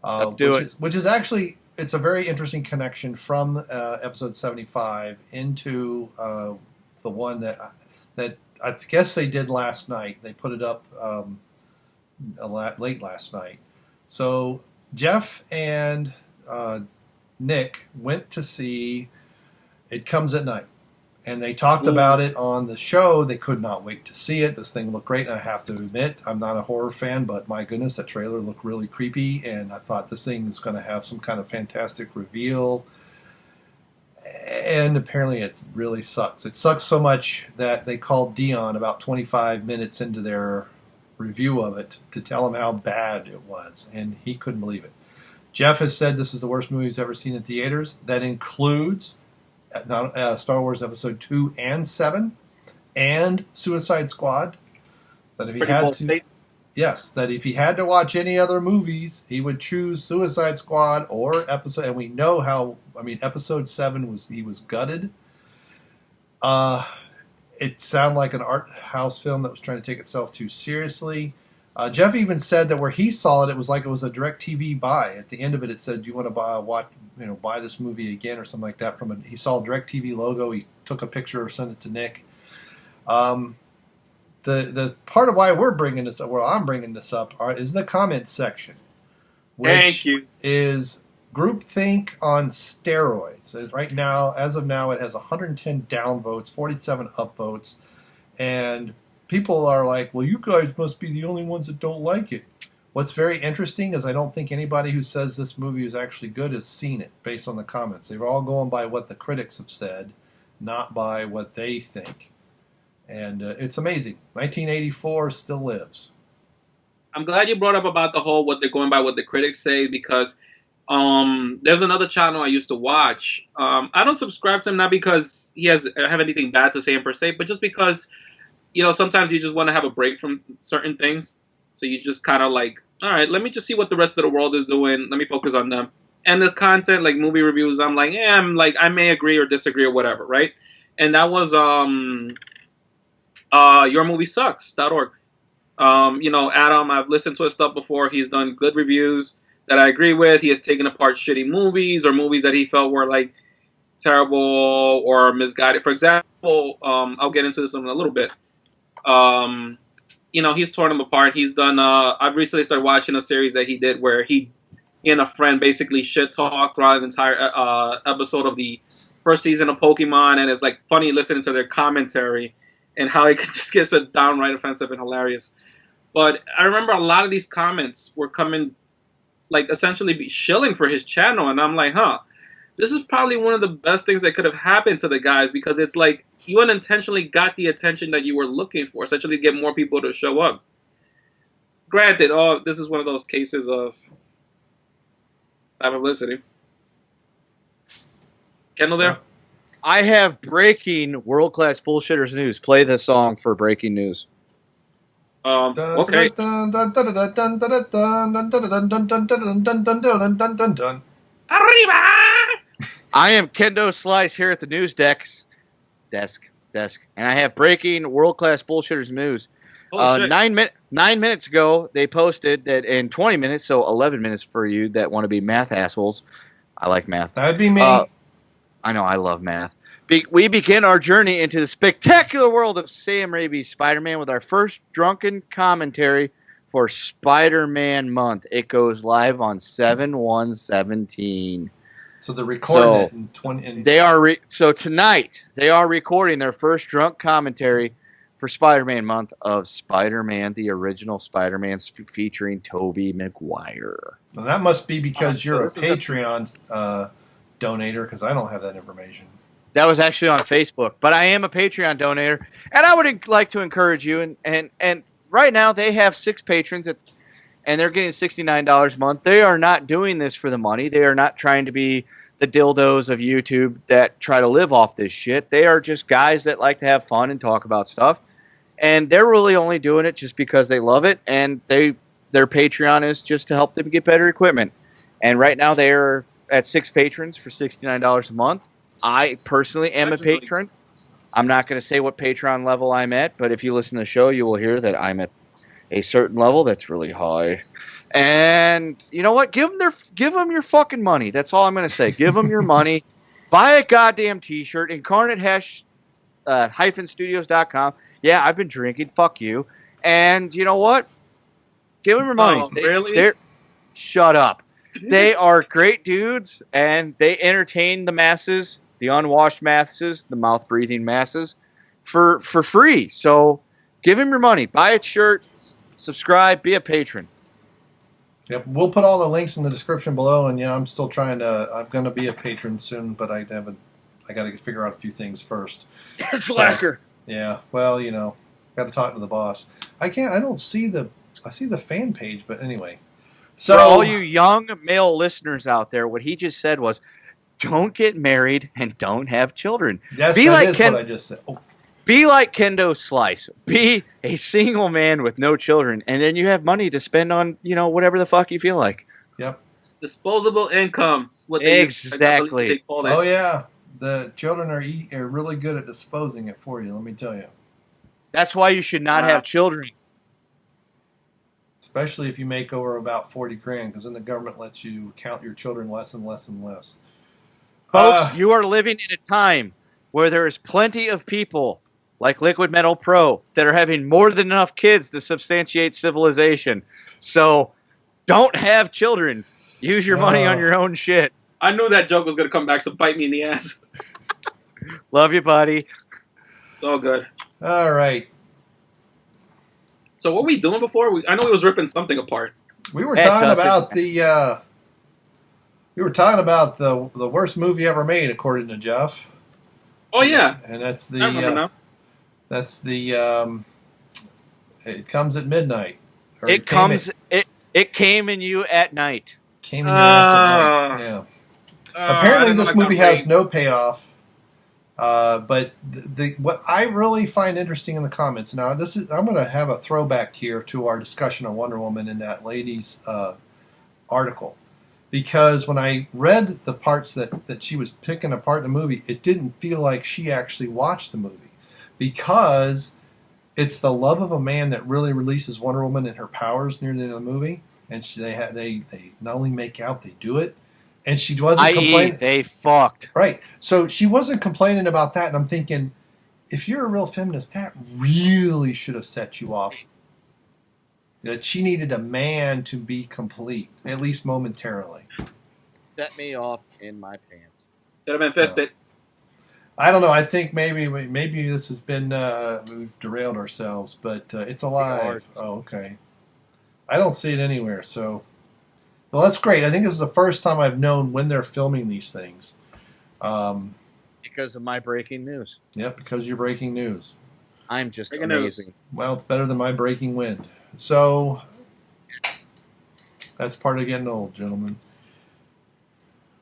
Let's do it. Which is actually, it's a very interesting connection from episode 75 into the one that I guess they did last night. They put it up late last night. So Jeff and Nick went to see It Comes at Night. And they talked about it on the show. They could not wait to see it. This thing looked great. And I have to admit, I'm not a horror fan, but my goodness, that trailer looked really creepy. And I thought this thing is going to have some kind of fantastic reveal. And apparently it really sucks. It sucks so much that they called Dion about 25 minutes into their review of it to tell him how bad it was. And he couldn't believe it. Jeff has said this is the worst movie he's ever seen in theaters. That includes Star Wars Episode 2 and 7 and Suicide Squad. That if he had to, that if he had to watch any other movies, he would choose Suicide Squad or Episode. And we know how. I mean, Episode 7 he was gutted. It sounded like an art house film that was trying to take itself too seriously. Jeff even said that where he saw it, it was like it was a DirecTV buy. At the end of it, it said, "Do you want to buy this movie again?" or something like that. He saw a DirecTV logo. He took a picture or sent it to Nick. The part of why we're bringing this up, I'm bringing this up, is the comments section, which is groupthink on steroids. Right now, as of now, it has 110 downvotes, 47 upvotes, and people are like, well, you guys must be the only ones that don't like it. What's very interesting is I don't think anybody who says this movie is actually good has seen it based on the comments. They're all going by what the critics have said, not by what they think. And it's amazing. 1984 still lives. I'm glad you brought up about the whole what they're going by what the critics say, because there's another channel I used to watch. I don't subscribe to him not because he have anything bad to say per se, but just because sometimes you just want to have a break from certain things. So you just kind of like, all right, let me just see what the rest of the world is doing. Let me focus on them. And the content, like movie reviews, I'm like, I may agree or disagree or whatever, right? And that was yourmoviesucks.org. Adam, I've listened to his stuff before. He's done good reviews that I agree with. He has taken apart shitty movies or movies that he felt were like terrible or misguided. For example, I'll get into this in a little bit. He's torn them apart. He's done. I've recently started watching a series that he did where he and a friend basically shit talk throughout an entire episode of the first season of Pokemon, and it's like funny listening to their commentary and how it just gets so downright offensive and hilarious. But I remember a lot of these comments were coming, like essentially be shilling for his channel, and I'm like, this is probably one of the best things that could have happened to the guys, because it's like you unintentionally got the attention that you were looking for, essentially to get more people to show up. Granted, this is one of those cases of bad publicity. Kendall there? I have breaking world-class bullshitters news. Play this song for breaking news. Okay. Arriba! I am Kendo Slice here at the news desk, and I have breaking world-class bullshitters news. 9 minutes ago, they posted that in 20 minutes, so 11 minutes for you that want to be math assholes. I like math. That'd be me. I know, I love math. We begin our journey into the spectacular world of Sam Raimi's Spider-Man with our first drunken commentary for Spider-Man month. It goes live on 7/1/17. So they're recording it in 20. So tonight they are recording their first drunk commentary for Spider-Man month of Spider-Man, the original Spider-Man featuring Tobey Maguire. Well, that must be because you're a Patreon donator, because I don't have that information. That was actually on Facebook, but I am a Patreon donator, and I would like to encourage you. And right now they have 6 patrons, and they're getting $69 a month. They are not doing this for the money. They are not trying to be the dildos of YouTube that try to live off this shit. They are just guys that like to have fun and talk about stuff, and they're really only doing it just because they love it, and their Patreon is just to help them get better equipment. And right now they are at 6 patrons for $69 a month. I personally am a patron. I'm not going to say what Patreon level I'm at, but if you listen to the show, you will hear that I'm at a certain level that's really high. And you know what? Give them your fucking money. That's all I'm going to say. Give them your money. Buy a goddamn t-shirt. Incarnate-studios.com. Yeah, I've been drinking. Fuck you. And you know what? Give them your money. Really? Shut up. They are great dudes, and they entertain the masses, the unwashed masses, the mouth-breathing masses, for free. So give them your money. Buy a shirt. Subscribe. Be a patron. Yep, we'll put all the links in the description below. And I'm still trying to. I'm going to be a patron soon, but I got to figure out a few things first. Slacker. Yeah. Well, got to talk to the boss. I can't. I don't see the. I see the fan page, but anyway. So for all you young male listeners out there, what he just said was, don't get married and don't have children. Yes, that is what I just said. Oh. Be like Kendo Slice. Be a single man with no children, and then you have money to spend on, whatever the fuck you feel like. Yep. Disposable income. Exactly. They call it. Oh, yeah. The children are really good at disposing it for you, let me tell you. That's why you should not have children. Especially if you make over about 40 grand, because then the government lets you count your children less and less and less. Folks, you are living in a time where there is plenty of people like Liquid Metal Pro that are having more than enough kids to substantiate civilization. So don't have children. Use your money on your own shit. I knew that joke was going to come back to bite me in the ass. Love you, buddy. It's all good. All right. So what were we doing before? I know we was ripping something apart. We were talking about the worst movie ever made, according to Jeff. Oh yeah, and that's the I remember now. That's the It Comes at Midnight. It came in you at night. Came in your ass at night. Yeah. Apparently, this movie has no payoff. But what I really find interesting in the comments now, I'm going to have a throwback here to our discussion on Wonder Woman in that lady's article, because when I read the parts that she was picking apart in the movie, it didn't feel like she actually watched the movie, because it's the love of a man that really releases Wonder Woman and her powers near the end of the movie, and they not only make out, they do it. And she wasn't complaining. They fucked. Right. So she wasn't complaining about that. And I'm thinking, if you're a real feminist, that really should have set you off. That she needed a man to be complete, at least momentarily. Set me off in my pants. Should have been fisted. I don't know. I think maybe this has been, we've derailed ourselves, but it's alive. Oh, okay. I don't see it anywhere, so... Well, that's great. I think this is the first time I've known when they're filming these things. Because of my breaking news. Yep, because you're breaking news. I'm just amazing. Well, it's better than my breaking wind. So, that's part of getting old, gentlemen.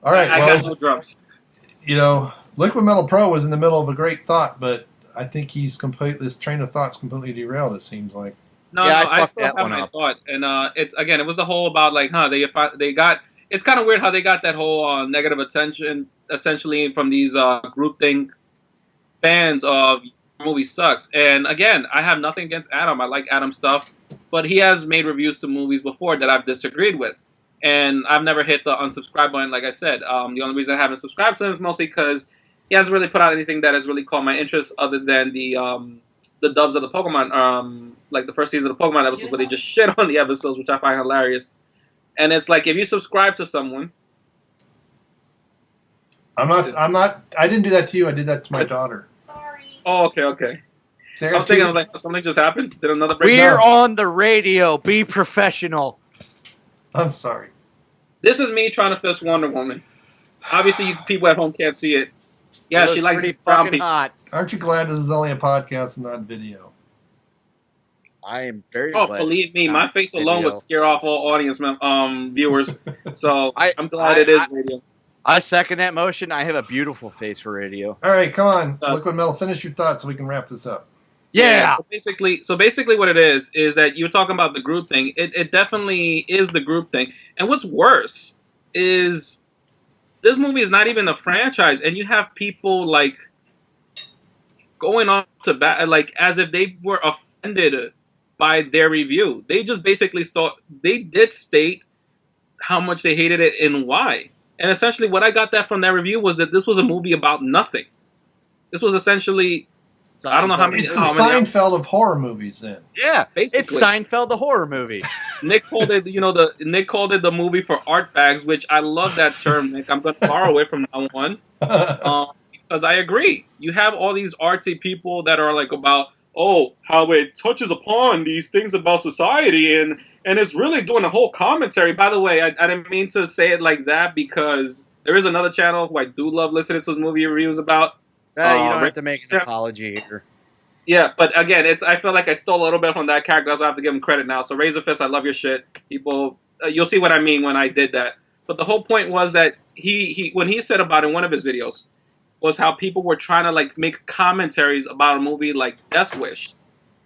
All right, I got no drums. Liquid Metal Pro was in the middle of a great thought, but I think this train of thought's completely derailed, it seems like. No, I still have my thought, and it was the whole about they got. It's kind of weird how they got that whole negative attention essentially from these groupthink fans of movie sucks. And again, I have nothing against Adam. I like Adam's stuff, but he has made reviews to movies before that I've disagreed with, and I've never hit the unsubscribe button. Like I said, the only reason I haven't subscribed to him is mostly because he hasn't really put out anything that has really caught my interest, other than the dubs of the Pokemon, like the first season of the Pokemon episodes where they just shit on the episodes, which I find hilarious. And it's like, if you subscribe to someone... I didn't do that to you, I did that to my daughter. Sorry. Oh, okay. I was like, something just happened? Did another break? We're on the radio. Be professional. I'm sorry. This is me trying to fist Wonder Woman. Obviously, you people at home can't see it. Yeah, she likes pretty brown fucking people. hot. Aren't you glad this is only a podcast and not video? I am very Oh, glad. believe me, my face alone would scare off all audience viewers. So I'm glad it is radio. I second that motion. I have a beautiful face for radio. All right, come on, Liquid Metal, finish your thoughts so we can wrap this up. Yeah. So basically, what it is that you're talking about the group thing. It definitely is the group thing. And what's worse is this movie is not even a franchise, and you have people like going on to bat like as if they were offended by their review. They just basically they did state how much they hated it and why. And essentially, what I got that from that review was that this was a movie about nothing. This was essentially, I don't know how many. It's the Seinfeld of horror movies, then. Yeah, basically. It's Seinfeld, the horror movie. Nick called it, Nick called it the movie for art bags, which I love that term, Nick. I'm going to borrow it from now on, because I agree. You have all these artsy people that are like about, how it touches upon these things about society, and it's really doing a whole commentary. By the way, I didn't mean to say it like that, because there is another channel who I do love listening to his movie reviews about. You don't have to make an apology here. Yeah, but again, I feel like I stole a little bit from that character, so I have to give him credit now. So Razor Fist, I love your shit. People, you'll see what I mean when I did that. But the whole point was that he when he said about in one of his videos was how people were trying to like make commentaries about a movie like Death Wish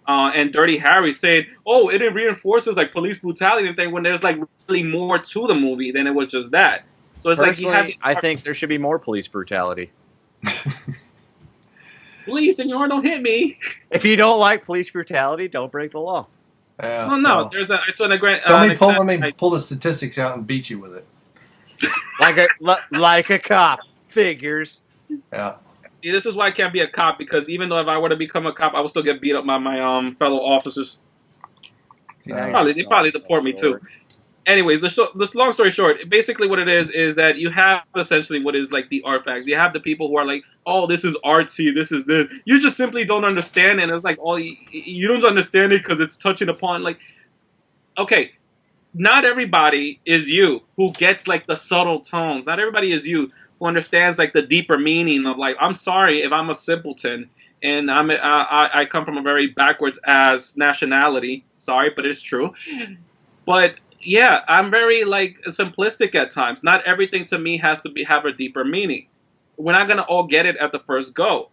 and Dirty Harry, saying, it reinforces like police brutality and thing, when there's like really more to the movie than it was just that. So it's personally, I think there should be more police brutality. Please, senor, don't hit me. If you don't like police brutality, don't break the law. No, well, there's a. It's an agreement. Let me pull the statistics out and beat you with it. like a cop. Figures. Yeah. See, this is why I can't be a cop, because even though if I were to become a cop, I would still get beat up by my fellow officers. They probably deport me too. Anyways, this long story short, basically what it is that you have essentially what is like the art facts. You have the people who are like, this is artsy, this is this. You just simply don't understand, and it's like, you don't understand it because it's touching upon like, okay, not everybody is you who gets like the subtle tones. Not everybody is you who understands like the deeper meaning of like, I'm sorry if I'm a simpleton and I come from a very backwards ass nationality. Sorry, but it's true. But yeah, I'm very like simplistic at times. Not everything to me has to have a deeper meaning. We're not gonna all get it at the first go.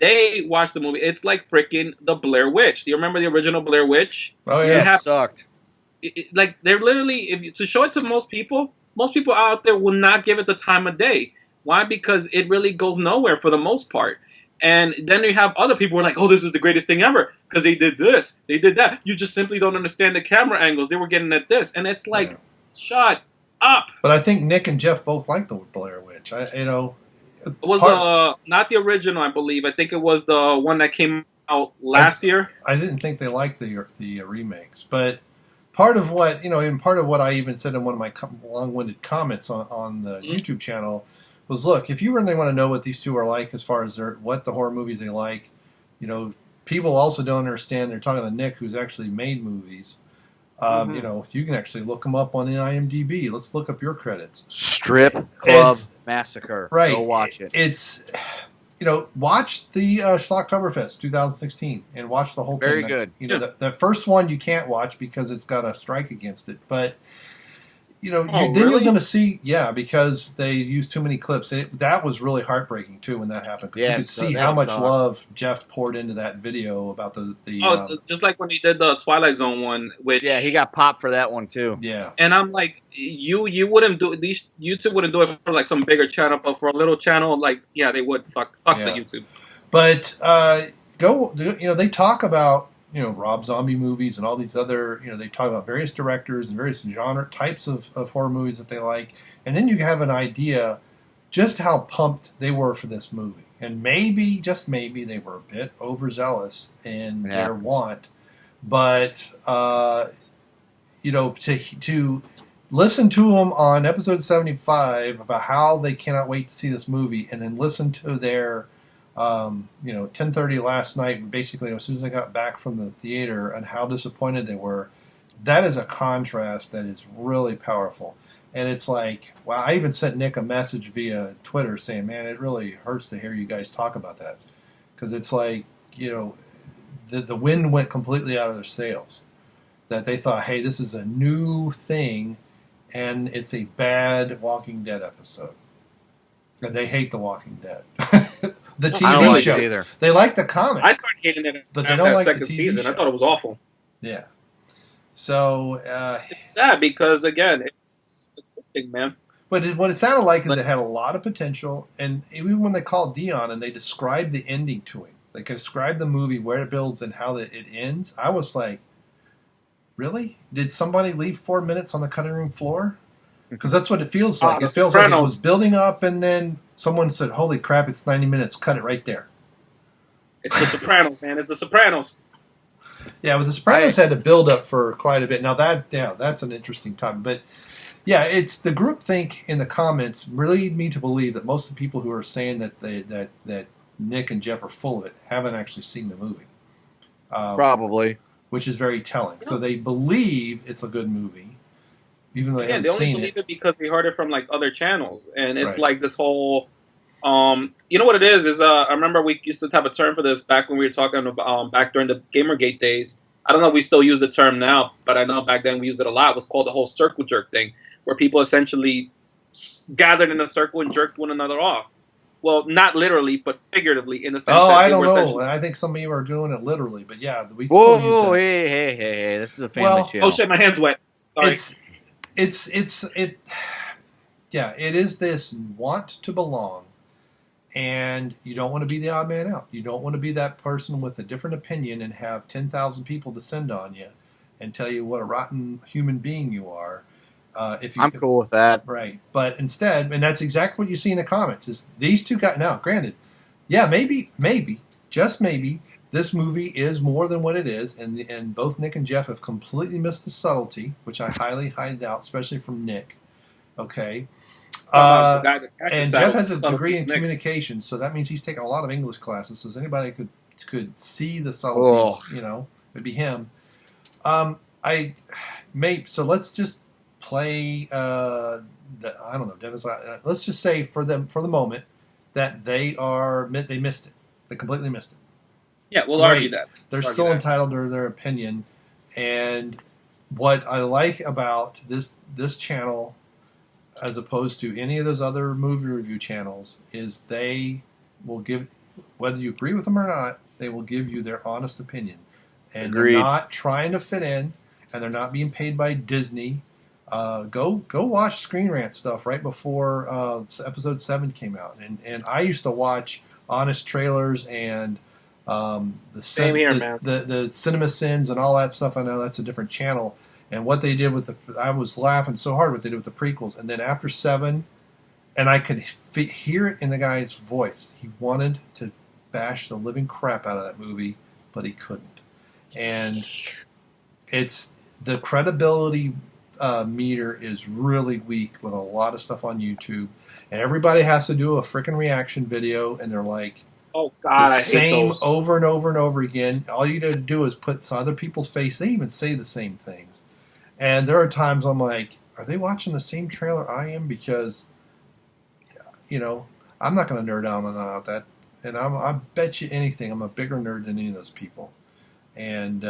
They watch the movie. It's like freaking the Blair Witch. Do you remember the original Blair Witch? Oh yeah, it sucked. Like they're literally, to show it to most people out there will not give it the time of day. Why? Because it really goes nowhere for the most part. And then you have other people who are like, this is the greatest thing ever because they did this, they did that. You just simply don't understand the camera angles. They were getting at this. And it's like, shut up. But I think Nick and Jeff both like the Blair Witch. It was not the original, I believe. I think it was the one that came out last year. I didn't think they liked the remakes. But part of what, I even said in one of my long-winded comments on the YouTube channel was, look, if you really want to know what these two are like as far as what the horror movies they like, people also don't understand. They're talking to Nick, who's actually made movies. You can actually look them up on IMDb. Let's look up your credits. Strip Club Massacre. Right. Go watch it. It's, watch the Schlocktoberfest 2016 and watch the whole thing. Very good. The first one you can't watch because it's got a strike against it, but then really? you're going to see, because they used too many clips. And that was really heartbreaking, too, when that happened. Because you could see how much love Jeff poured into that video about the just like when he did the Twilight Zone one. Which, yeah, he got popped for that one, too. Yeah. And I'm like, you wouldn't do these. YouTube wouldn't do it for like some bigger channel, but for a little channel, like, yeah, they would. Fuck the YouTube. But, they talk about, Rob Zombie movies and all these other, they talk about various directors and various genre types of horror movies that they like. And then you have an idea just how pumped they were for this movie. And maybe, just maybe, they were a bit overzealous in their want. But, to listen to them on episode 75 about how they cannot wait to see this movie, and then listen to their 10:30 last night, basically as soon as I got back from the theater, and how disappointed they were. That is a contrast that is really powerful. And it's like, wow, I even sent Nick a message via Twitter saying, man, it really hurts to hear you guys talk about that. Because it's like, the wind went completely out of their sails. That they thought, hey, this is a new thing, and it's a bad Walking Dead episode. And they hate The Walking Dead. The TV show. Either. They like the comic. I started hating it but they don't like second the TV season. show. I thought it was awful. Yeah. So it's sad because again, it's a good thing, man. But what it sounded like is it had a lot of potential, and even when they called Dion and they described the ending to him, they described the movie, where it builds and how it ends, I was like, really? Did somebody leave 4 minutes on the cutting room floor? Because that's what it feels like. It feels like it was building up, and then someone said, holy crap, it's 90 minutes, cut it right there. It's The Sopranos, man. It's The Sopranos. Yeah, but The Sopranos had to build up for quite a bit. Now, that's an interesting topic, but... Yeah, it's the groupthink in the comments really lead me to believe that most of the people who are saying that that Nick and Jeff are full of it haven't actually seen the movie. Probably. Which is very telling. So they believe it's a good movie, even though they haven't seen it. They only believe it because they heard it from like other channels, and it's like this whole. You know what it is? I remember we used to have a term for this back when we were talking about back during the Gamergate days. I don't know if we still use the term now, but I know back then we used it a lot. It was called the whole circle jerk thing, where people essentially gathered in a circle and jerked one another off. Well, not literally, but figuratively in the sense that I don't know. I think some of you are doing it literally, but yeah, we still use that. Hey, this is a family channel. Oh shit, my hand's wet. Sorry. Yeah, it is this want to belong, and you don't want to be the odd man out. You don't want to be that person with a different opinion and have 10,000 people descend on you and tell you what a rotten human being you are. I'm cool with that. Right. But instead, and that's exactly what you see in the comments, is these two guys. Now, granted, yeah, maybe, just maybe, this movie is more than what it is, and both Nick and Jeff have completely missed the subtlety, which I highly doubt, especially from Nick. Okay. And Jeff has a degree in communication, so that means he's taken a lot of English classes, so anybody could see the subtleties, it'd be him. So let's just play I don't know, Devin's, let's just say for the moment that they missed it. They completely missed it. Yeah, we'll argue that. They're still entitled to their opinion, and what I like about this channel as opposed to any of those other movie review channels is they will give, whether you agree with them or not, they will give you their honest opinion. And Agreed. They're not trying to fit in, and they're not being paid by Disney. Go watch Screen Rant stuff right before episode 7 came out. And I used to watch Honest Trailers and the Cinema Sins and all that stuff. I know that's a different channel. And what they did with I was laughing so hard what they did with the prequels. And then after 7, and I could hear it in the guy's voice. He wanted to bash the living crap out of that movie, but he couldn't. And it's the credibility meter is really weak with a lot of stuff on YouTube. And everybody has to do a freaking reaction video, and they're like, oh God, the same over and over and over again. All you got to do is put some other people's face. They even say the same things. And there are times I'm like, are they watching the same trailer I am? Because, I'm not going to nerd out on that. And I bet you anything, I'm a bigger nerd than any of those people. And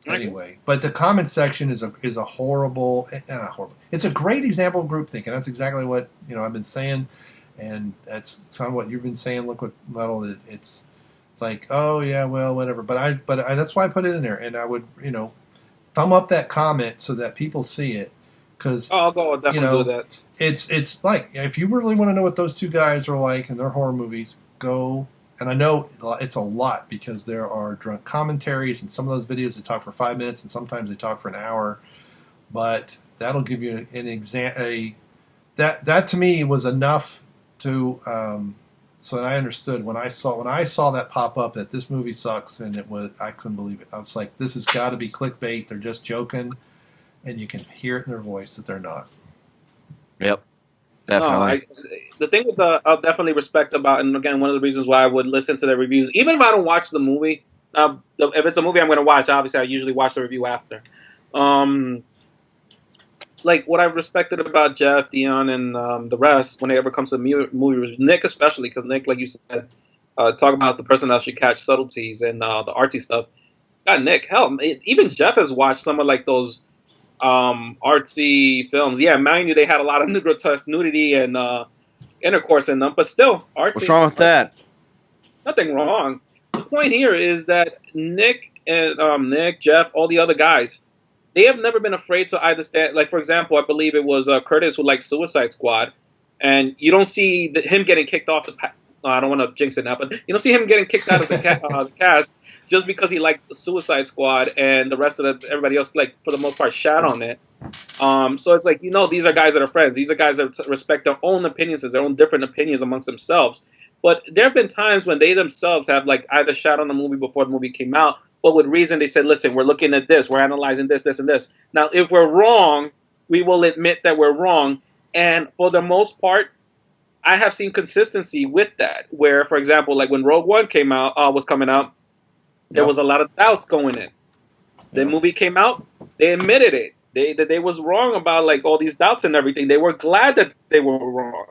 anyway, but the comment section is a horrible, not horrible. It's a great example of groupthink, and that's exactly what I've been saying. And that's kind of what you've been saying, Liquid Metal. It's like, oh yeah, well, whatever. But that's why I put it in there, and I would, thumb up that comment so that people see it. Because I'll definitely do that. It's like, if you really want to know what those two guys are like in their horror movies, go. And I know it's a lot because there are drunk commentaries, and some of those videos they talk for 5 minutes, and sometimes they talk for an hour. But that'll give you an example. That to me was enough to so that I understood when I saw that pop up that this movie sucks, and I couldn't believe it. I was like, this has got to be clickbait. They're just joking, and you can hear it in their voice that they're not. Yep. Definitely. The thing with I'll definitely respect about, and again, one of the reasons why I would listen to the reviews, even if I don't watch the movie, if it's a movie I'm going to watch, obviously I usually watch the review after. Like what I respected about Jeff, Dion, and the rest when it ever comes to movie reviews, Nick especially, because Nick, like you said, talk about the person that should catch subtleties and the artsy stuff. God, Nick, hell, even Jeff has watched some of like those artsy films. Yeah, mind you, they had a lot of grotesque nudity and intercourse in them, but still artsy. What's wrong with that? Nothing wrong. The point here is that Nick and Jeff, all the other guys, they have never been afraid to either stand. Like, for example, I believe it was Curtis who liked Suicide Squad, and you don't see him getting kicked off the. I don't want to jinx it now, but you don't see him getting kicked out of the cast just because he liked the Suicide Squad, and the rest of everybody else, like for the most part, shat on it. So it's like, these are guys that are friends. These are guys that respect their own opinions, their own different opinions amongst themselves. But there have been times when they themselves have like either shat on the movie before the movie came out, but with reason they said, listen, we're looking at this, we're analyzing this, this, and this. Now, if we're wrong, we will admit that we're wrong. And for the most part, I have seen consistency with that. Where, for example, like when Rogue One was coming out, there was a lot of doubts going in. The movie came out, they admitted it. They was wrong about like all these doubts and everything. They were glad that they were wrong.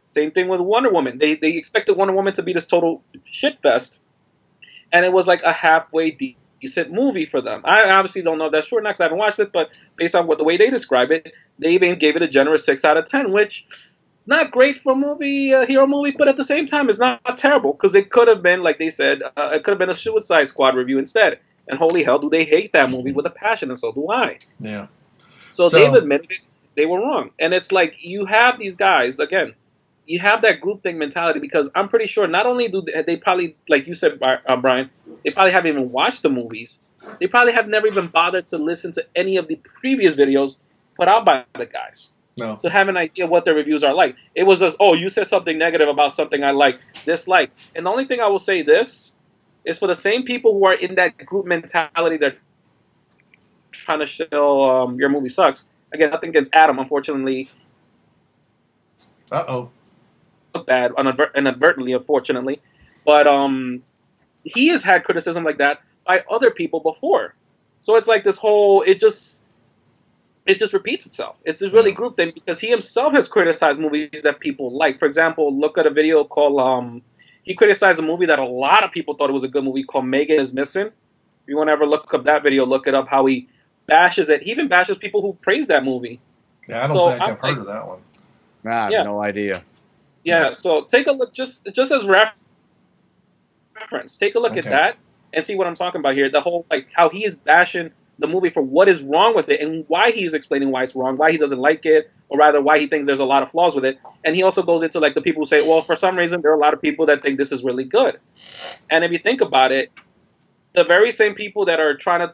Same thing with Wonder Woman. They expected Wonder Woman to be this total shitfest, and it was like a halfway decent movie for them. I obviously don't know if that's true or not because I haven't watched it, but based on the way they describe it, they even gave it a generous 6 out of 10, which is not great for a hero movie, but at the same time, it's not terrible because it could have been, like they said, it could have been a Suicide Squad review instead. And holy hell, do they hate that movie with a passion, and so do I. Yeah. So they've admitted it, they were wrong. And it's like you have these guys, again, you have that groupthink mentality because I'm pretty sure not only do they probably, like you said, Brian, they probably haven't even watched the movies. They probably have never even bothered to listen to any of the previous videos put out by the guys. No. To have an idea what their reviews are like. It was just, you said something negative about something I like, dislike. And the only thing I will say this is for the same people who are in that group mentality that are trying to show your movie sucks. Again, nothing against Adam, unfortunately. Bad, inadvertently, unfortunately. But he has had criticism like that by other people before. So it's like this whole, it just repeats itself. It's a really group thing because he himself has criticized movies that people like. For example, look at a video called, he criticized a movie that a lot of people thought it was a good movie called Megan is Missing. If you want to ever look up that video, look it up, how he bashes it. He even bashes people who praise that movie. Yeah, I don't think I've heard of that one. I have no idea. Yeah, so take a look, just as reference. Take a look at that and see what I'm talking about here. The whole, like, how he is bashing the movie for what is wrong with it and why he's explaining why it's wrong, why he doesn't like it, or rather why he thinks there's a lot of flaws with it. And he also goes into, like, the people who say, well, for some reason, there are a lot of people that think this is really good. And if you think about it, the very same people that are trying to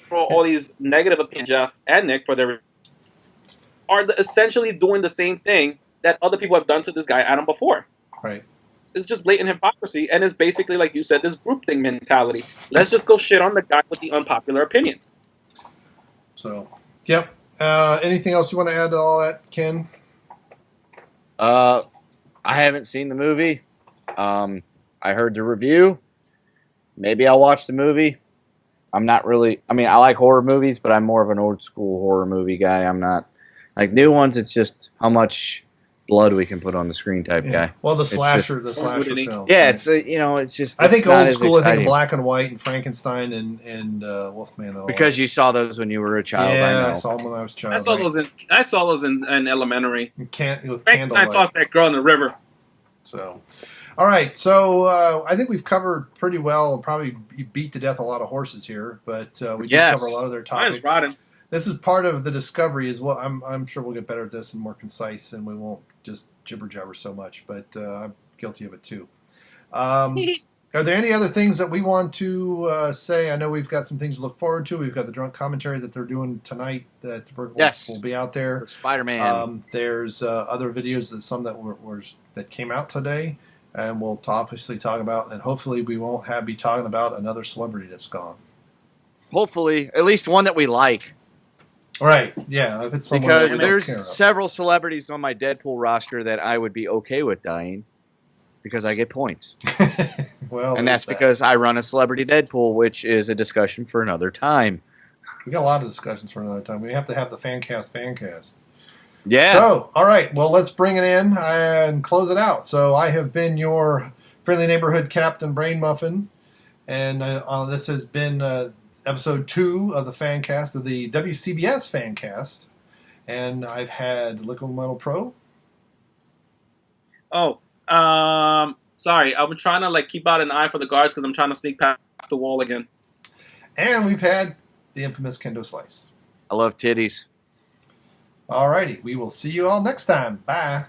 throw all these negative opinions, Jeff and Nick, for their are essentially doing the same thing that other people have done to this guy Adam before. Right. It's just blatant hypocrisy, and it's basically, like you said, this groupthink mentality. Let's just go shit on the guy with the unpopular opinion. So, yep. Anything else you want to add to all that, Ken? I haven't seen the movie. I heard the review. Maybe I'll watch the movie. I'm not really... I mean, I like horror movies, but I'm more of an old school horror movie guy. I'm not... Like, new ones, it's just how much blood we can put on the screen type guy. Well, the slasher film. Yeah, it's it's just. I think old school. I think Black and White and Frankenstein and Wolfman. Because you saw those when you were a child. Yeah, I saw them when I was a child. I saw those in elementary. With candlelight. I tossed that girl in the river. So, all right. So I think we've covered pretty well. Probably beat to death a lot of horses here, but we did cover a lot of their topics. Mine's rotting. This is part of the discovery as well. I'm sure we'll get better at this and more concise, and we won't just jibber jabber so much. But I'm guilty of it too. Are there any other things that we want to say? I know we've got some things to look forward to. We've got the drunk commentary that they're doing tonight that will be out there. Spider-Man. There's other videos, some that came out today, and we'll obviously talk about. And hopefully, we won't be talking about another celebrity that's gone. Hopefully, at least one that we like. Right, yeah. If it's someone because there's several celebrities on my Deadpool roster that I would be okay with dying because I get points. Well, and that's because I run a celebrity Deadpool, which is a discussion for another time. We got a lot of discussions for another time. We have to have the Fancast. Yeah. So, all right. Well, let's bring it in and close it out. So, I have been your friendly neighborhood captain, Brainmuffin, and this has been Episode 2 of the Fancast, of the WCBS Fancast. And I've had Liquid Metal Pro. Oh, sorry. I've been trying to keep out an eye for the guards because I'm trying to sneak past the wall again. And we've had the infamous Kendo Slice. I love titties. All righty. We will see you all next time. Bye.